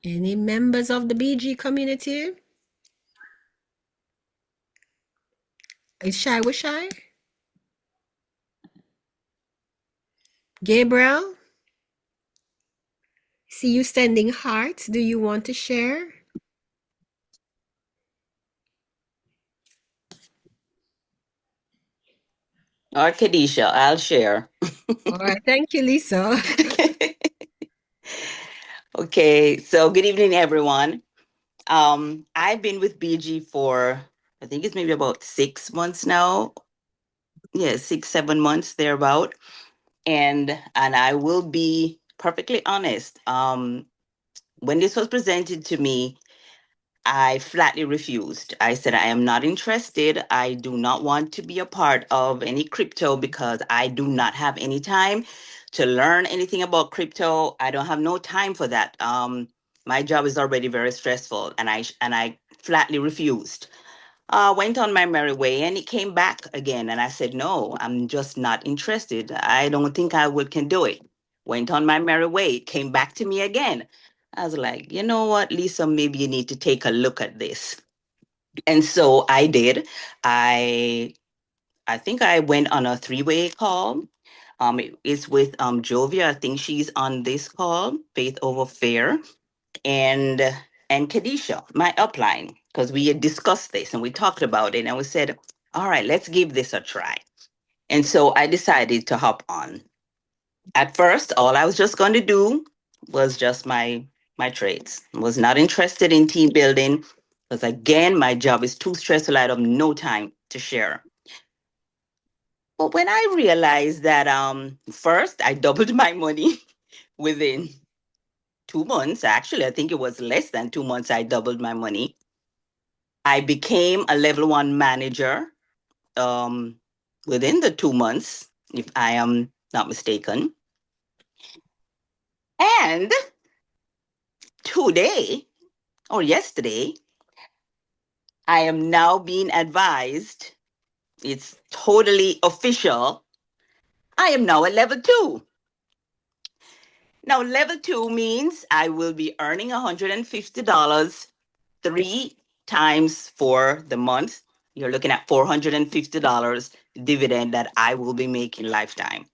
Any members of the BG community? Is Shy with Shy? Gabriel? See you sending hearts. Do you want to share? Or Kadisha, I'll share. All right. Thank you, Lisa. Okay, so good evening, everyone. I've been with BG for I think it's maybe about 6 months now. Yeah, 6, 7 months thereabout. And I will be perfectly honest. When this was presented to me, I flatly refused. I said, I am not interested. I do not want to be a part of any crypto because I do not have any time to learn anything about crypto. I don't have no time for that. My job is already very stressful, and I flatly refused. Went on my merry way, and it came back again, and I said, no, I'm just not interested. I don't think I would can do it. Went on my merry way. It came back to me again. I was like, you know what, Lisa, maybe you need to take a look at this. And so I did. I I think I went on a three-way call. It's with Jovia. I think she's on this call, Faith Over Fear, and and Kadisha, my upline, because we had discussed this and we talked about it, and we said, all right, let's give this a try. And so I decided to hop on. At first, all I was just going to do was just my trades. Was not interested in team building because again, my job is too stressful. I have no time to share. But when I realized that first I doubled my money within 2 months, actually I think it was less than 2 months I doubled my money. I became a level one manager um within the 2 months, if I am not mistaken. And today or yesterday, I am now being advised, it's totally official, I am now at level two. Now, level two means I will be earning $150 three times for the month. You're looking at $450 dividend that I will be making lifetime.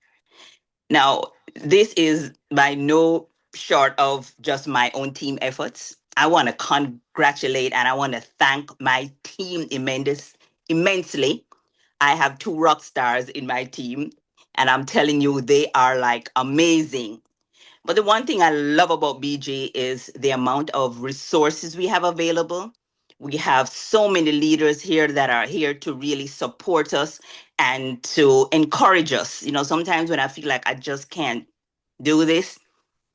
Now, this is by no short of just my own team efforts. I want to congratulate and I want to thank my team immensely. I have two rock stars in my team, and I'm telling you, they are like amazing. But the one thing I love about BG is the amount of resources we have available. We have so many leaders here that are here to really support us and to encourage us. You know, sometimes when I feel like I just can't do this,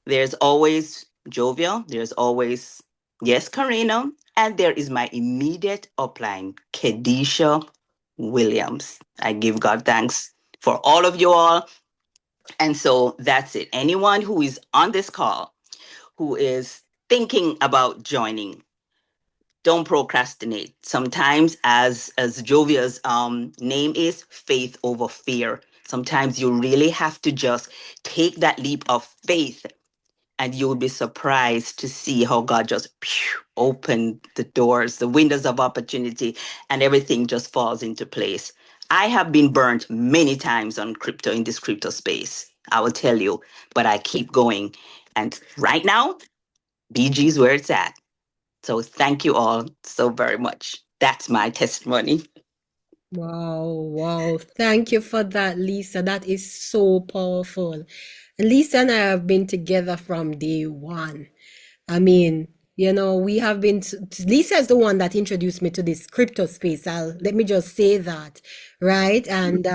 there's always Jovial, there's always, yes, Karina, and there is my immediate upline, Kedisha Williams. I give God thanks for all of you all. And so that's it. Anyone who is on this call who is thinking about joining, don't procrastinate. Sometimes, as Jovia's name is, faith over fear. Sometimes you really have to just take that leap of faith, and you'll be surprised to see how God just opened the doors, the windows of opportunity, and everything just falls into place. I have been burnt many times on crypto in this crypto space. I will tell you, but I keep going. And right now, BG is where it's at. So thank you all so very much. That's my testimony. Wow, wow. Thank you for that, Lisa. That is so powerful. And Lisa and I have been together from day one. I mean, we have been, Lisa is the one that introduced me to this crypto space. Let me just say that, right? And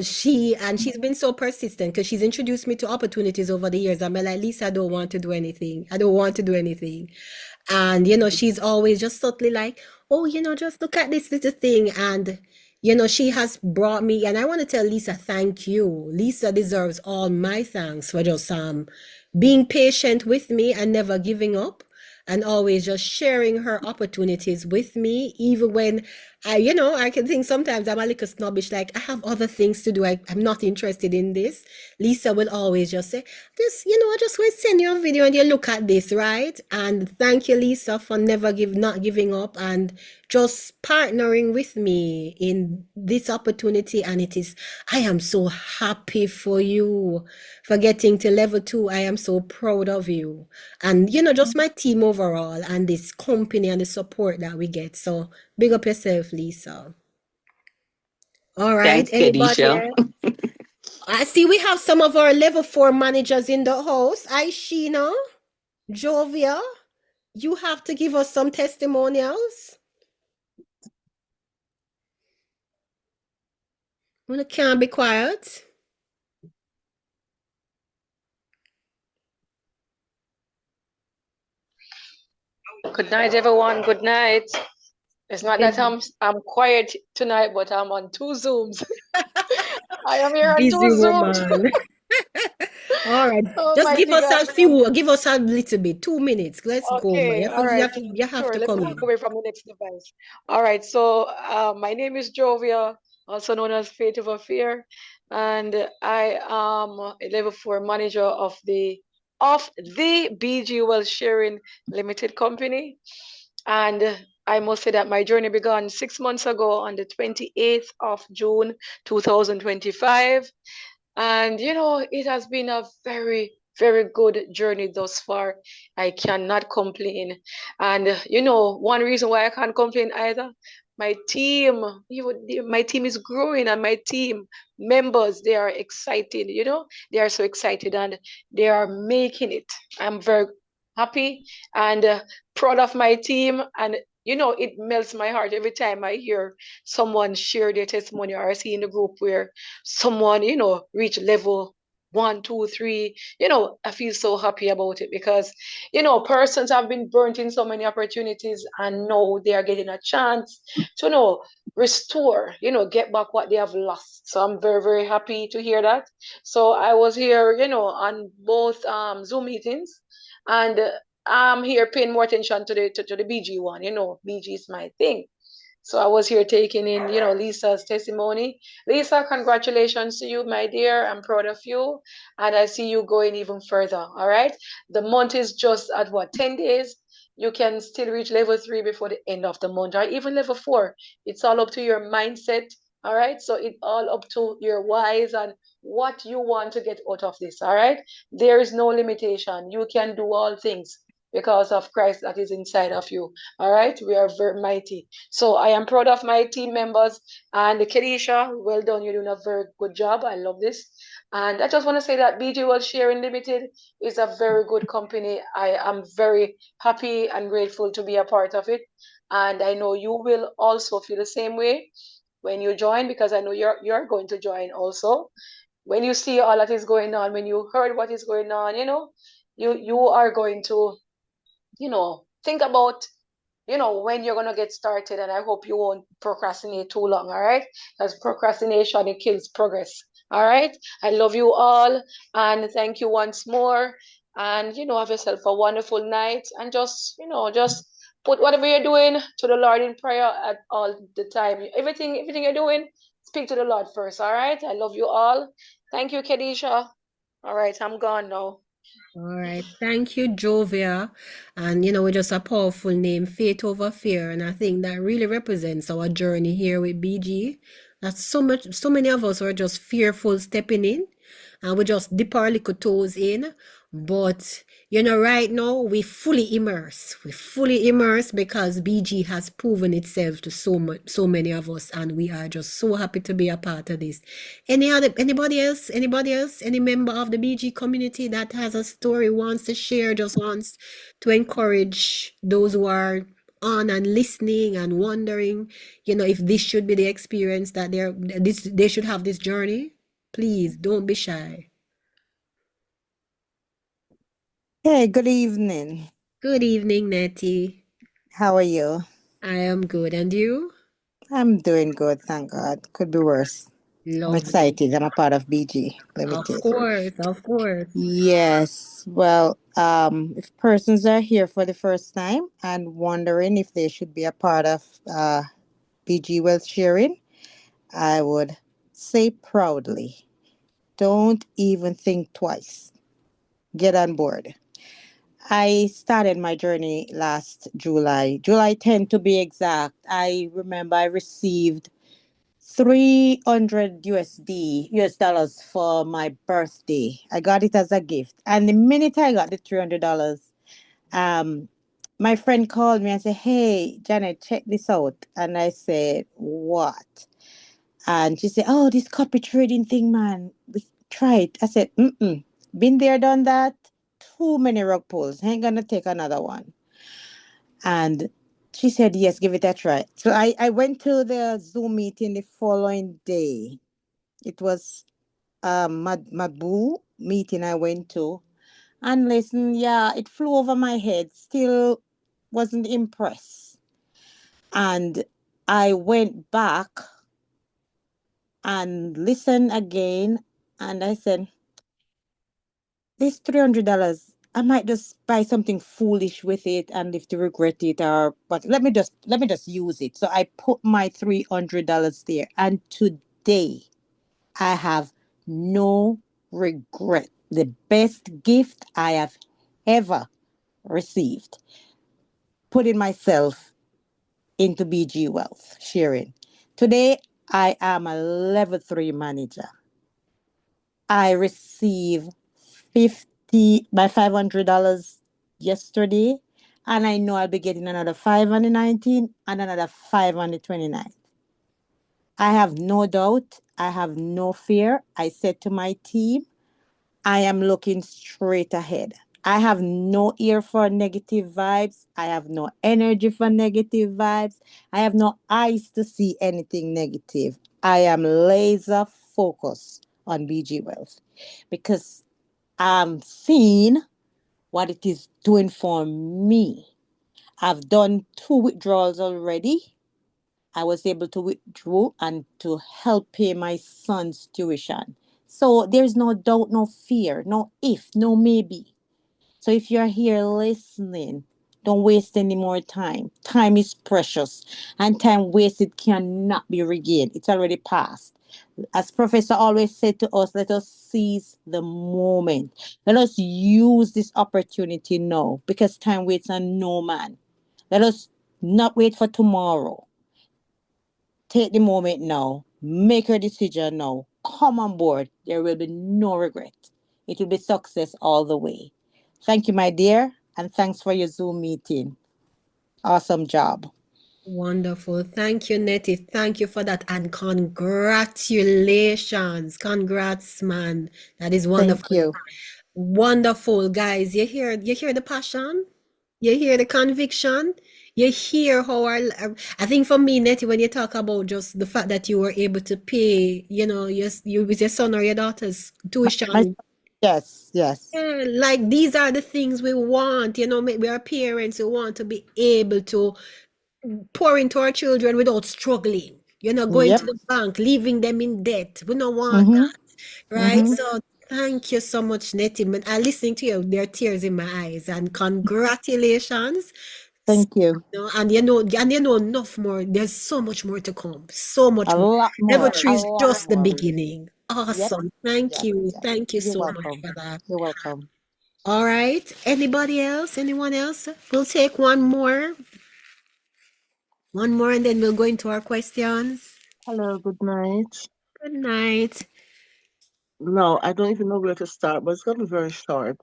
she's been so persistent because she's introduced me to opportunities over the years. I'm like, Lisa, I don't want to do anything. I don't want to do anything. And, she's always just subtly like, oh, just look at this little thing. And, she has brought me, and I want to tell Lisa, thank you. Lisa deserves all my thanks for just being patient with me and never giving up and always just sharing her opportunities with me, even when I can think sometimes I'm a little snobbish, like I have other things to do. I'm not interested in this. Lisa will always just say, I just want to send you a video and you look at this, right? And thank you, Lisa, for not giving up and just partnering with me in this opportunity. And I am so happy for you for getting to level two. I am so proud of you. And, just my team overall and this company and the support that we get. So big up yourself, Lisa. All right. Thanks, Anybody Kadisha. else? I see we have some of our level four managers in the house. Hi, Sheena, Jovia. You have to give us some testimonials. You can't be quiet. Good night, everyone. Good night. It's not that Busy, I'm quiet tonight, but I'm on two Zooms. I am here on two busy Zooms. woman. All right. Oh, Just mighty God. give us a little bit, 2 minutes. Let's go, man. Okay, all right. You have Sure. to Let me come walk in. away from the next device. All right. So, my name is Jovia, also known as Faith of Fear, and I am a level four manager of the of the BG Wealth Sharing Limited Company. And I must say that my journey began 6 months ago on the 28th of June 2025. And it has been a very, very good journey thus far. I cannot complain. And one reason why I can't complain either, my team, my team is growing, and my team members, they are excited, they are so excited, and they are making it. I'm very happy and proud of my team. And it melts my heart every time I hear someone share their testimony, or I see in the group where someone, reach level 1, 2, 3. I feel so happy about it because, persons have been burnt in so many opportunities, and now they are getting a chance to, restore, get back what they have lost. So I'm very, very happy to hear that. So I was here, on both Zoom meetings, and I'm here paying more attention to the BG one. BG is my thing. So I was here taking in, Lisa's testimony. Lisa, congratulations to you, my dear. I'm proud of you. And I see you going even further. All right. The month is just at what, 10 days? You can still reach level 3 before the end of the month, or even level 4. It's all up to your mindset. All right. So it's all up to your whys and what you want to get out of this. All right. There is no limitation. You can do all things because of Christ that is inside of you. All right. We are very mighty. So I am proud of my team members. And Kedisha, well done. You're doing a very good job. I love this. And I just want to say that BG World Sharing Limited is a very good company. I am very happy and grateful to be a part of it. And I know you will also feel the same way when you join, because I know you're going to join also. When you see all that is going on, when you heard what is going on, you are going to, think about when you're gonna get started, and I hope you won't procrastinate too long, all right? Because procrastination, it kills progress. All right. I love you all, and thank you once more. And have yourself a wonderful night, and just put whatever you're doing to the Lord in prayer at all the time. Everything you're doing, speak to the Lord first. All right. I love you all. Thank you, Kedisha. All right, I'm gone now. All right. Thank you, Jovia. And with just a powerful name, Faith Over Fear. And I think that really represents our journey here with BG. That's so many of us are just fearful stepping in, and we just dip our little toes in. But right now we fully immerse. We fully immerse because BG has proven itself to so many of us, and we are just so happy to be a part of this. Anybody else? Anybody else? Any member of the BG community that has a story wants to share, just wants to encourage those who are on and listening and wondering, if this should be the experience that they should have this journey. Please don't be shy. Hey, good evening. Good evening, Nettie. How are you? I am good. And you? I'm doing good, thank God. Could be worse. I'm Lovely. excited. I'm a part of BG Of Limited. course, of course. Yes. Well, if persons are here for the first time and wondering if they should be a part of BG Wealth Sharing, I would say proudly, don't even think twice. Get on board. I started my journey last July 10th to be exact. I remember I received 300 US dollars for my birthday. I got it as a gift. And the minute I got the $300, um, my friend called me and said, "Hey, Janet, check this out." And I said, "What?" And she said, "Oh, this copy trading thing, man. Try it." I said, "Mm-mm. Been there, done that. Too many rug pulls. Ain't gonna take another one." And she said, "Yes, give it a try." So I went to the Zoom meeting the following day. It was my boo meeting I went to. And listen, yeah, it flew over my head. Still wasn't impressed. And I went back and listened again. And I said, this $300, I might just buy something foolish with it and if to regret it, or but let me just use it. So I put my $300 there, and today I have no regret. the best gift I have ever received. Putting myself into BG Wealth, sharing. Today, I am a level 3 manager. I receive 50 my $500 yesterday, and I know I'll be getting another 5 on the 19th and another 5 on the 29th. I have no doubt, I have no fear. I said to my team, I am looking straight ahead. I have no ear for negative vibes. I have no energy for negative vibes. I have no eyes to see anything negative. I am laser focused on BG Wealth because I'm seeing what it is doing for me. I've done 2 withdrawals already. I was able to withdraw and to help pay my son's tuition. So there's no doubt, no fear, no if, no maybe. So if you're here listening, don't waste any more time. Time is precious, and time wasted cannot be regained. It's already passed. As Professor always said to us, let us seize the moment. Let us use this opportunity now because time waits on no man. Let us not wait for tomorrow. Take the moment now. Make your decision now. Come on board. There will be no regret. It will be success all the way. Thank you, my dear, and thanks for your Zoom meeting. Awesome job. Wonderful. Thank you, Nettie. Thank you for that. And congratulations. Congrats, man. That is Thank wonderful. you. Wonderful, guys. You hear the passion? You hear the conviction? You hear how I think for me, Nettie, when you talk about just the fact that you were able to pay, you with your son or your daughter's My, tuition. yes, yes. Yeah, like these are the things we want, we are parents who want to be able to pour into our children without struggling, going Yep. to the bank, leaving them in debt. We don't want Mm-hmm. that, right? Mm-hmm. So thank you so much, Nettie. I listening to you, there are tears in my eyes, and congratulations. Thank you. And enough more. There's so much more to come. So much A more. lot Level more. three A is lot just the more. beginning. Yep. Awesome. Thank Yep. you. Yep. Thank you You're so much welcome. for that. You're welcome. All right. Anybody else? Anyone else? We'll take one more. One more, and then we'll go into our questions. Hello, good night. Good night. No, I don't even know where to start, but it's gonna be very short.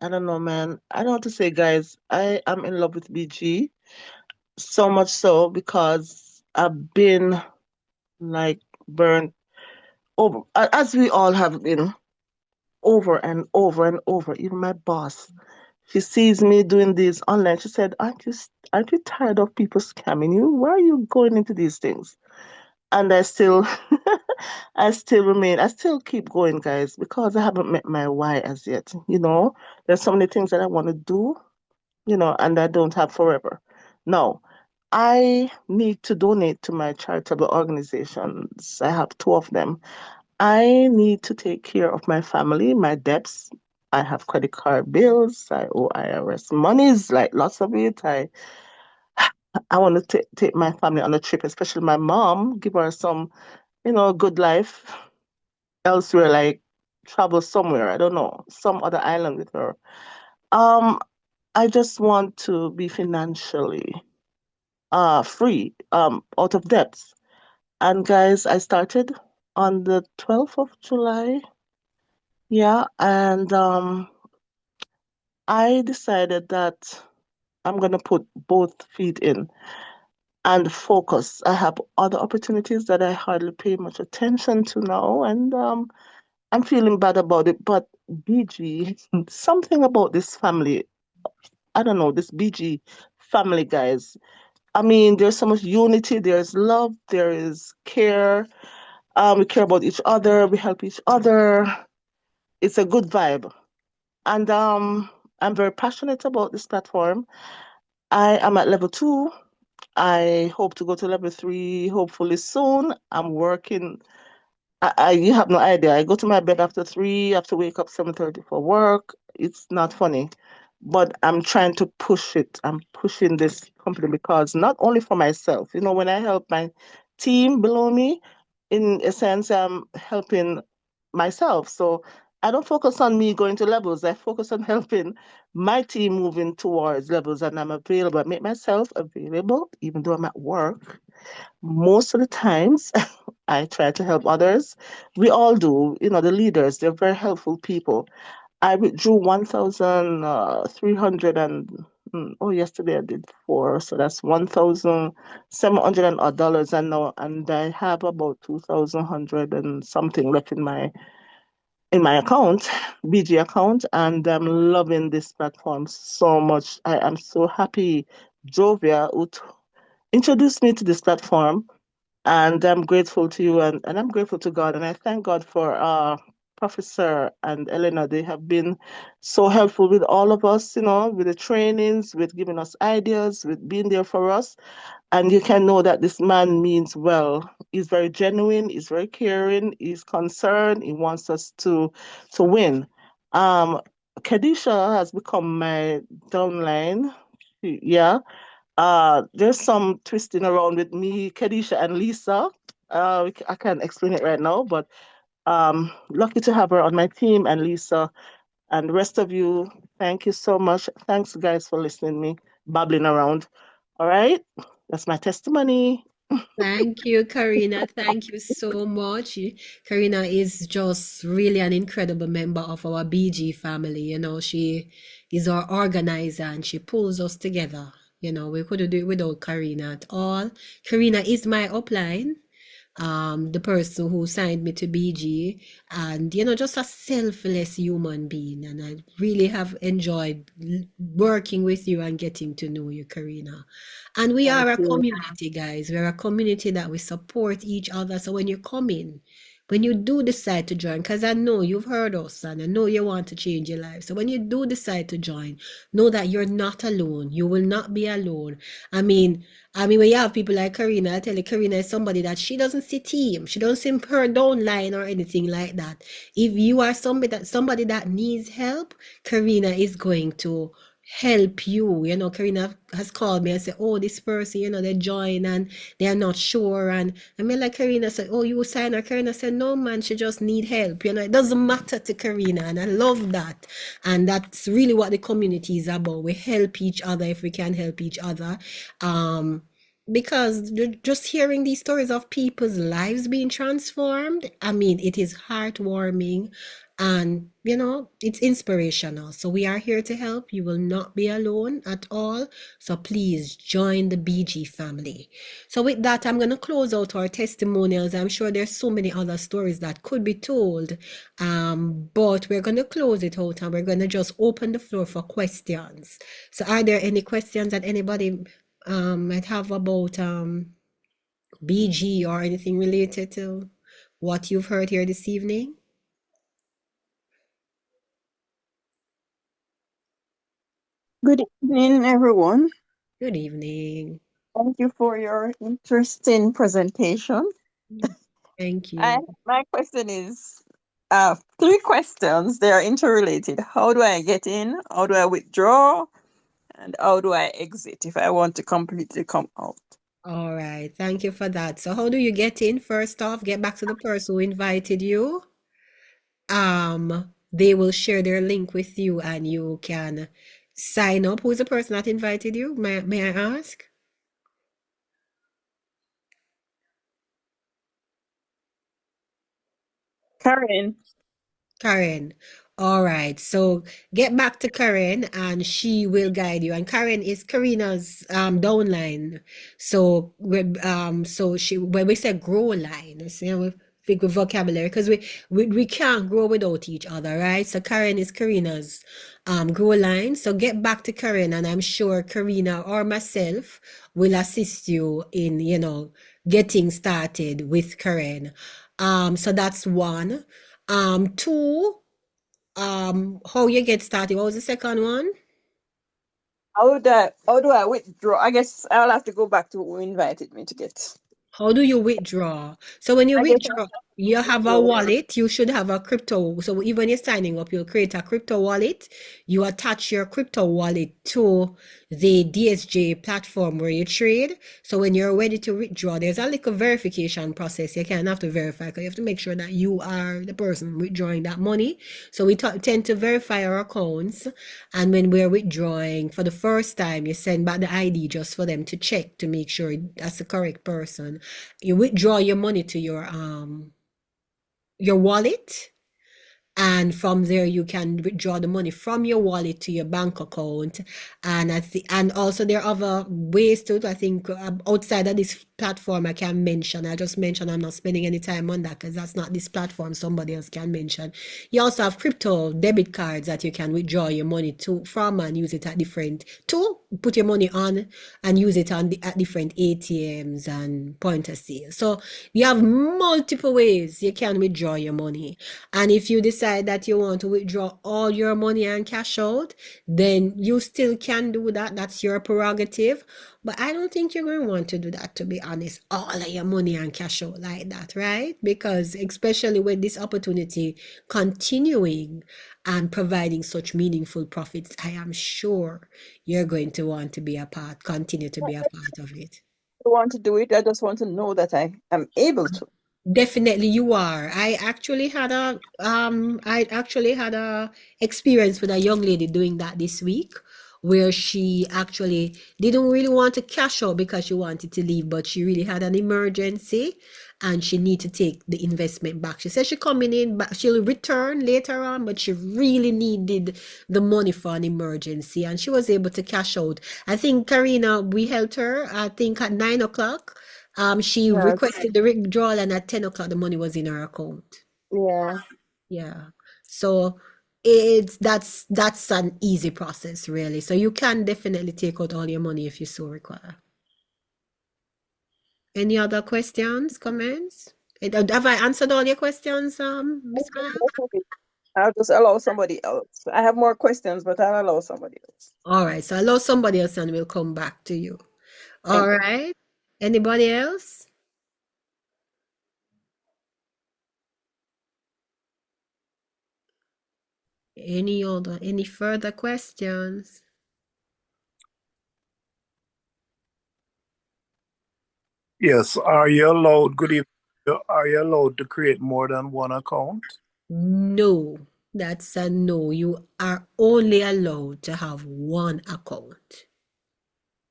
I don't know, man. I don't know what to say, guys. I am in love with BG. So much so because I've been like burnt over, as we all have been, over and over and over. Even my boss, she sees me doing this online. She said, aren't you tired of people scamming you? Why are you going into these things?" And I still, I still keep going, guys, because I haven't met my why as yet. There's so many things that I want to do, and I don't have forever. No, I need to donate to my charitable organizations. I have 2 of them. I need to take care of my family, my debts. I have credit card bills. I owe IRS monies, like lots of it. I want to take my family on a trip, especially my mom, give her some, good life elsewhere, like travel somewhere. I don't know, some other island with her. Um, I just want to be financially free, out of debts. And guys, I started on the 12th of July. Yeah, and I decided that I'm gonna put both feet in and focus. I have other opportunities that I hardly pay much attention to now, and I'm feeling bad about it. But BG, something about this family, I don't know, this BG family, guys. I mean, there's so much unity, there's love, there is care. We care about each other, we help each other. It's a good vibe. And I'm very passionate about this platform. I am at level 2. I hope to go to level 3 hopefully soon. I'm working. You have no idea. I go to my bed after 3, I have to wake up 7:30 for work. It's not funny. But I'm trying to push it. I'm pushing this company because not only for myself, when I help my team below me, in a sense, I'm helping myself. So I don't focus on me going to levels. I focus on helping my team moving towards levels, and I'm available. I make myself available, even though I'm at work. Most of the times, I try to help others. We all do. You know, the leaders, they're very helpful people. I withdrew 1,300 and oh, yesterday I did four, so that's 1,700 and odd dollars, and now and I have about 2,100 and something left in my account, BG account, and I'm loving this platform so much. I am so happy. Jovia who introduced me to this platform, and I'm grateful to you, and I'm grateful to God, and I thank God for Professor and Elena. They have been so helpful with all of us, you know, with the trainings, with giving us ideas, with being there for us. And you can know that this man means well. He's very genuine, he's very caring, he's concerned, he wants us to win. Um, Kadisha has become my downline. Yeah. There's some twisting around with me, Kadisha and Lisa. I can't explain it right now, but lucky to have her on my team, and Lisa and the rest of you. Thank you so much. Thanks, guys, for listening to me babbling around. All right, that's my testimony. Thank you, Karina. Thank you so much. Karina is just really an incredible member of our BG family. You know, she is our organizer and she pulls us together. You know, we couldn't do it without Karina at all. Karina is my upline, the person who signed me to BG, and you know, just a selfless human being. And I really have enjoyed working with you and getting to know you, Karina. And we Thank are a you. community, guys. We're a community that we support each other. So when you come in, when you do decide to join, because I know you've heard us and I know you want to change your life. So when you do decide to join, know that you're not alone. You will not be alone. I mean, when you have people like Karina, I tell you, Karina is somebody that she doesn't see team. She doesn't see her down line or anything like that. If you are somebody that needs help, Karina is going to help you. You know, Karina has called me and said, oh, this person, you know, they join and they are not sure. And I mean, like Karina said, oh, you sign her. Karina said, no, man, she just need help. You know, it doesn't matter to Karina. And I love that. And that's really what the community is about. We help each other if we can help each other. Because just hearing these stories of people's lives being transformed, I mean, it is heartwarming and, you know, it's inspirational. So we are here to help. You will not be alone at all. So please join the BG family. So with that, I'm going to close out our testimonials. I'm sure there's so many other stories that could be told. But we're going to close it out and we're going to just open the floor for questions. So are there any questions that anybody might have about BG or anything related to what you've heard here this evening? Good evening, everyone. Good evening. Thank you for your interesting presentation. Thank you. My question is three questions. They are interrelated. How do I get in? How do I withdraw? And how do I exit if I want to completely come out? All right. Thank you for that. So how do you get in? First off, get back to the person who invited you. They will share their link with you and you can sign up. Who is the person that invited you? May I ask? Karen. Karen. All right. So get back to Karen and she will guide you. And Karen is Karina's downline. So so she when we say grow line, you see, we think with vocabulary because we can't grow without each other, right? So Karen is Karina's grow line. So get back to Karen and I'm sure Karina or myself will assist you in, you know, getting started with Karen. So that's one. Two, how you get started. What was the second one? How do I withdraw? I guess I'll have to go back to who invited me to get. How do you withdraw? So when you I guess withdraw, You have a wallet, you should have a crypto. So even when you're signing up, you'll create a crypto wallet. You attach your crypto wallet to the DSJ platform where you trade. So when you're ready to withdraw, there's a little verification process. You can't have to verify because you have to make sure that you are the person withdrawing that money. So we tend to verify our accounts. And when we're withdrawing for the first time, you send back the ID just for them to check to make sure that's the correct person. You withdraw your money to your wallet, and from there you can withdraw the money from your wallet to your bank account. And and also there are other ways to it. I think outside of this platform I can mention. I just mentioned I'm not spending any time on that because that's not this platform. Somebody else can mention. You also have crypto debit cards that you can withdraw your money to from and use it at different to put your money on and use it on at different ATMs and point of sale. So you have multiple ways you can withdraw your money. And if you decide that you want to withdraw all your money and cash out, then you still can do that. That's your prerogative. But I don't think you're going to want to do that, to be honest. All of your money and cash out like that, right? Because especially with this opportunity continuing and providing such meaningful profits, I am sure you're going to want to be a part, continue to be a part of it. I want to do it. I just want to know that I am able to. Definitely you are. I actually had a experience with a young lady doing that this week where she actually didn't really want to cash out because she wanted to leave, but she really had an emergency and she need to take the investment back. She said she coming in, but she'll return later on, but she really needed the money for an emergency and she was able to cash out. I think Karina, we helped her, I think at 9 o'clock. She Yes. requested the withdrawal, and at 10 o'clock, the money was in her account. Yeah. Yeah. So that's an easy process, really. So you can definitely take out all your money if you so require. Any other questions, comments? Have I answered all your questions, Miss Kyle? I'll just allow somebody else. I have more questions, but I'll allow somebody else. All right. So allow somebody else and we'll come back to you. All Thank you. right. Anybody else? Any further questions? Yes, are you allowed, good evening, are you allowed to create more than one account? No, that's a no. You are only allowed to have one account.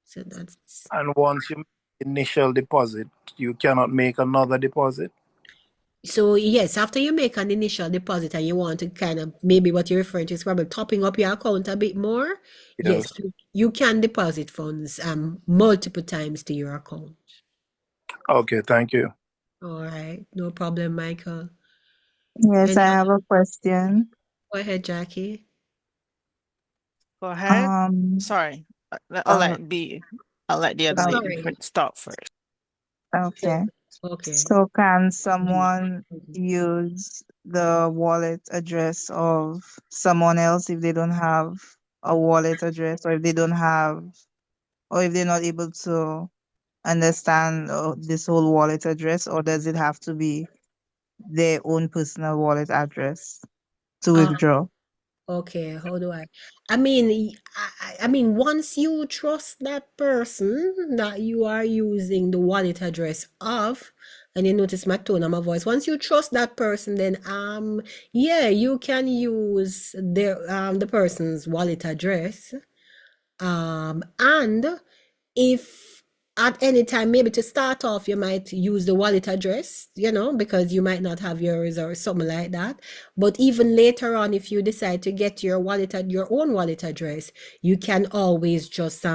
So that's And once you make initial deposit, you cannot make another deposit? so yes, after you make an initial deposit and you want to kind of maybe what you're referring to is probably topping up your account a bit more, yes, Yes. you can deposit funds multiple times to your account. Okay, thank you. All right, no problem, Michael. Yes, Any I have other? a question. Go ahead, Jackie. Go ahead. Um, Sorry. I'll uh, let B. I'll let the other uh, lady Sorry. start first. okay. Okay. So can someone use the wallet address of someone else if they don't have a wallet address, or if they don't have, or if they're not able to understand this whole wallet address, or does it have to be their own personal wallet address to withdraw? Okay, how do I mean, I mean, once you trust that person that you are using the wallet address of, and you notice my tone of my voice, once you trust that person, then yeah, you can use the person's wallet address. And if at any time, maybe to start off, you might use the wallet address, because you might not have yours or something like that. But even later on, if you decide to get your your own wallet address, you can always just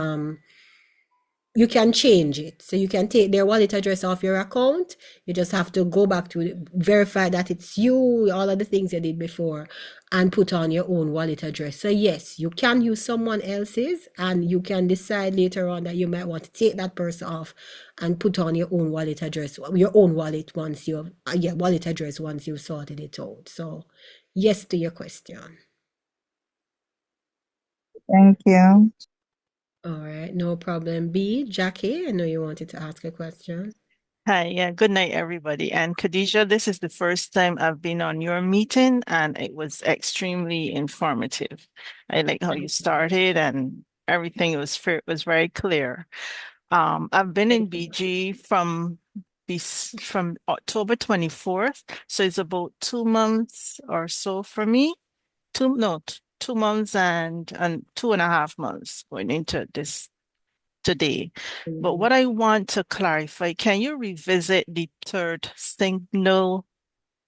you can change it. So you can take their wallet address off your account. You just have to go back to verify that it's you, all of the things you did before, and put on your own wallet address. So yes, you can use someone else's, and you can decide later on that you might want to take that person off and put on your own wallet address, your own wallet once you yeah, wallet address once you've sorted it out. So yes to your question. Thank you. All right, no problem. B, Jackie, I know you wanted to ask a question. Hi, yeah, good night, everybody. And Khadijah, this is the first time I've been on your meeting, and it was extremely informative. I like how you started and everything was very clear. I've been in BG from October 24th, so it's about 2 months or so for me. 2 months and 2.5 months going into this today. But what I want to clarify, can you revisit the third signal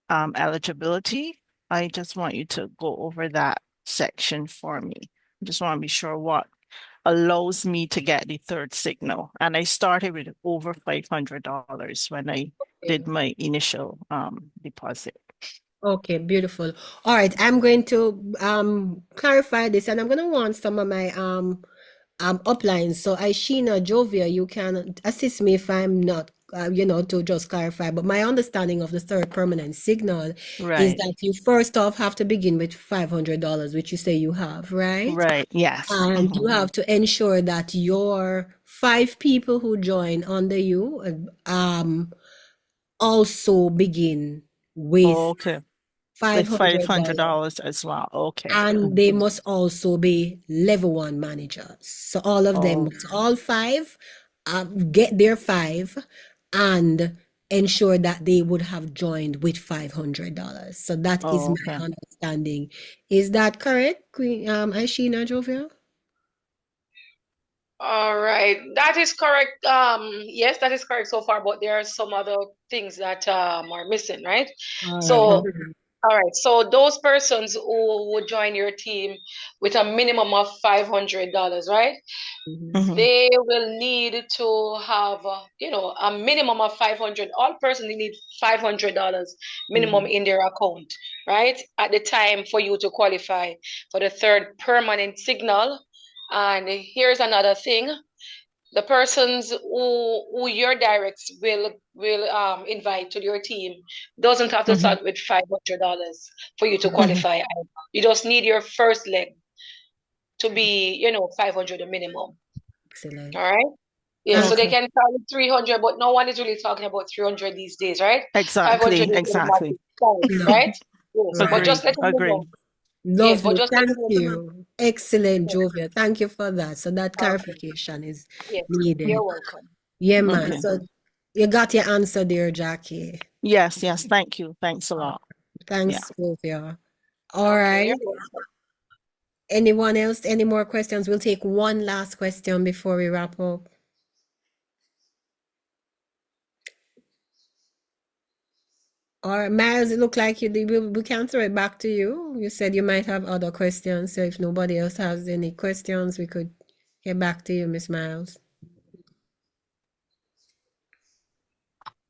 eligibility? I just want you to go over that section for me. I just want to be sure what allows me to get the third signal. And I started with over $500 when I did my initial deposit. Okay, beautiful. All right, I'm going to clarify this, and I'm going to want some of my uplines. So Aishina, Jovia, you can assist me if I'm not, to just clarify. But my understanding of the third permanent signal is Right, that you first off have to begin with $500, which you say you have, right? right, yes. And you have to ensure that your 5 people who join under you also begin with Okay, with $500. $500 as well. Okay. And they must also be level 1 managers. So all of them, Oh, must all 5, get their 5 and ensure that they would have joined with $500. So that is oh, my okay. understanding. Is that correct, Queen Aishina Jovia? All right, that is correct. Yes, that is correct so far, but there are some other things that are missing, right? All right. So, all right, so those persons who would join your team with a minimum of $500, right? Mhm. Hmm. They will need to have, a minimum of 500. All persons need $500 minimum Mhm. in their account, right? At the time for you to qualify for the third permanent signal. And here's another thing: the persons who your directs will invite to your team doesn't have to Hmm. start with $500 for you to Hmm. qualify. You just need your first leg to be 500 minimum. Excellent. All right. Yeah, so Thank they Okay. can start with 300, but no one is really talking about 300 these days, right? 500 Exactly, is the exactly. magic size, you. right? Yes, but Right. just Agree, letting you agree. know. Yes, but Lovely. just letting Thank you know. you. Excellent, Yes, Jovia. Thank you for that. So that okay. clarification is Yes, you're needed. welcome. Yeah, man. Okay. So you got your answer there, Jackie. Yes, yes. Thank you. Thanks a lot. Yeah. Thanks, Jovia. All Okay, right. you're welcome. Anyone else? Any more questions? We'll take one last question before we wrap up. All right, Miles, it looked like we can throw it back to you. You said you might have other questions. So if nobody else has any questions, we could get back to you, Miss Miles.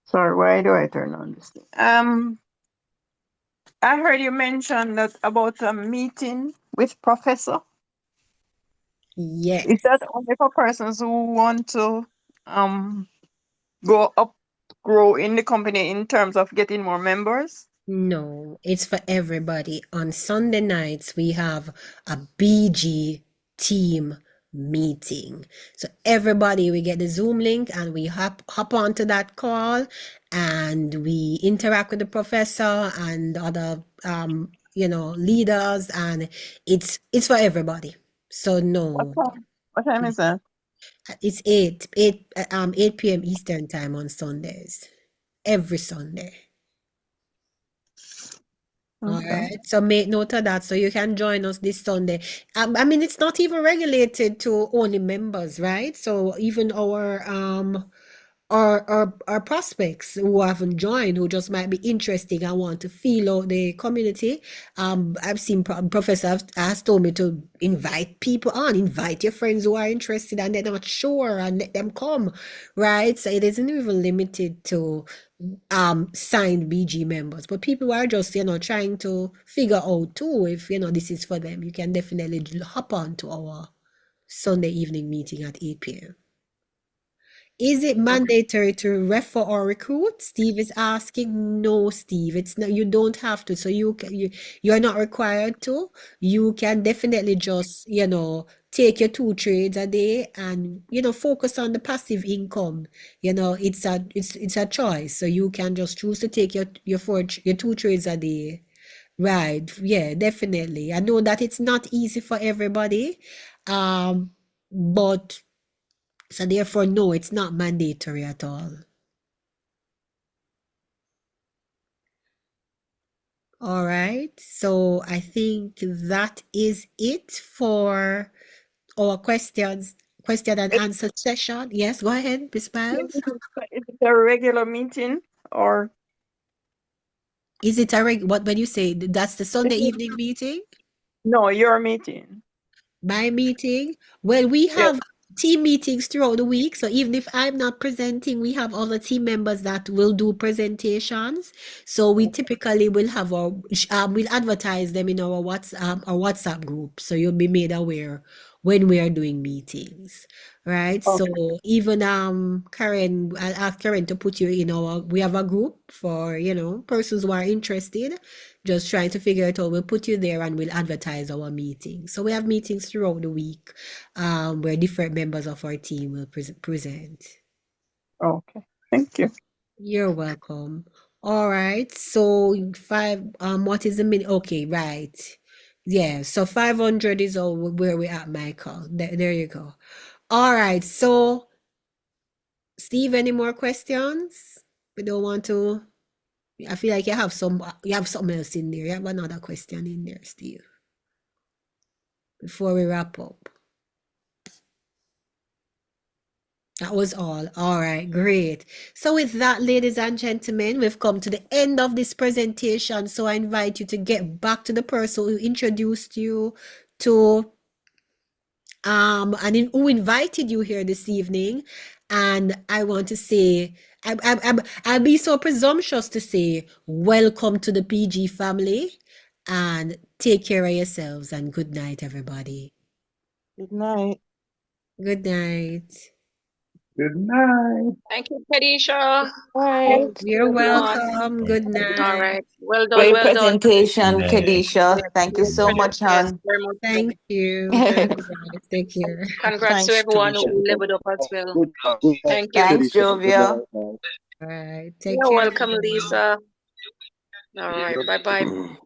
Sorry, why do I turn on this thing? I heard you mention that about a meeting with professor. Yes. Is that only for persons who want to um go up, grow in the company in terms of getting more members? No, it's for everybody. On Sunday nights, we have a BG team meeting. So everybody, we get the Zoom link and we hop onto that call and we interact with the professor and other leaders, and it's for everybody. So What no, time? What time is that? it's 8 p.m. Eastern time on Sundays. Every Sunday. All Okay. right, so make note of that so you can join us this Sunday. I mean, it's not even regulated to only members, right? So even our prospects who haven't joined, who just might be interested and want to feel out the community. I've seen Professor has told me to invite people on, invite your friends who are interested and they're not sure and let them come, right? So it isn't even limited to signed BG members, but people who are just trying to figure out too if this is for them. You can definitely hop on to our Sunday evening meeting at 8 p.m. Is it mandatory to refer or recruit? Steve is asking. No, Steve, it's not. You don't have to. So you're not required to. You can definitely just, take your 2 trades a day and, focus on the passive income. It's a choice. So you can just choose to take your 2 trades a day. Right. Yeah, definitely. I know that it's not easy for everybody. But so therefore, no, it's not mandatory at all. All right. So I think that is it for our question and Is answer session. Yes, go ahead, Miss Miles. is it a regular meeting or Is it what when you say that's the is Sunday it, evening meeting? no, your meeting? My meeting? Well, we Yes. have team meetings throughout the week. So even if I'm not presenting, we have other team members that will do presentations. So we typically will have we'll advertise them in our WhatsApp group. So you'll be made aware when we are doing meetings. Right. So Okay. even Karen, I'll ask Karen to put you in we have a group for, persons who are interested. Just trying to figure it out. We'll put you there and we'll advertise our meetings. So we have meetings throughout the week, where different members of our team will present. Okay. Thank you. You're welcome. All right. So what is the minute? Okay, right. Yeah. So 500 is all where we're at, Michael. There you go. All right. So Steve, any more questions? We don't want to. I feel like you have something else in there. You have another question in there, Steve, before we wrap up. That was all. All right, great. So with that, ladies and gentlemen, we've come to the end of this presentation. So I invite you to get back to the person who introduced you to who invited you here this evening. And I want to say, I'll be so presumptuous to say, welcome to the PG family, and take care of yourselves, and good night, everybody. Good night. Good night. Good night. Thank you, Kadisha. Right. Thank you, You're everyone. welcome. Good All night. right. Well done. Great Well done. presentation, Kadisha. Yes, Thank you yes, so much, yes, hon. very much Thank so. you. Thank you, guys. Take care. Congrats to Thanks, everyone Kadisha. who leveled up as well. Good, good Thank you. Thanks, night. Good Jovia. night. All right. Take You're care, welcome, everyone. Lisa. All right. Bye bye.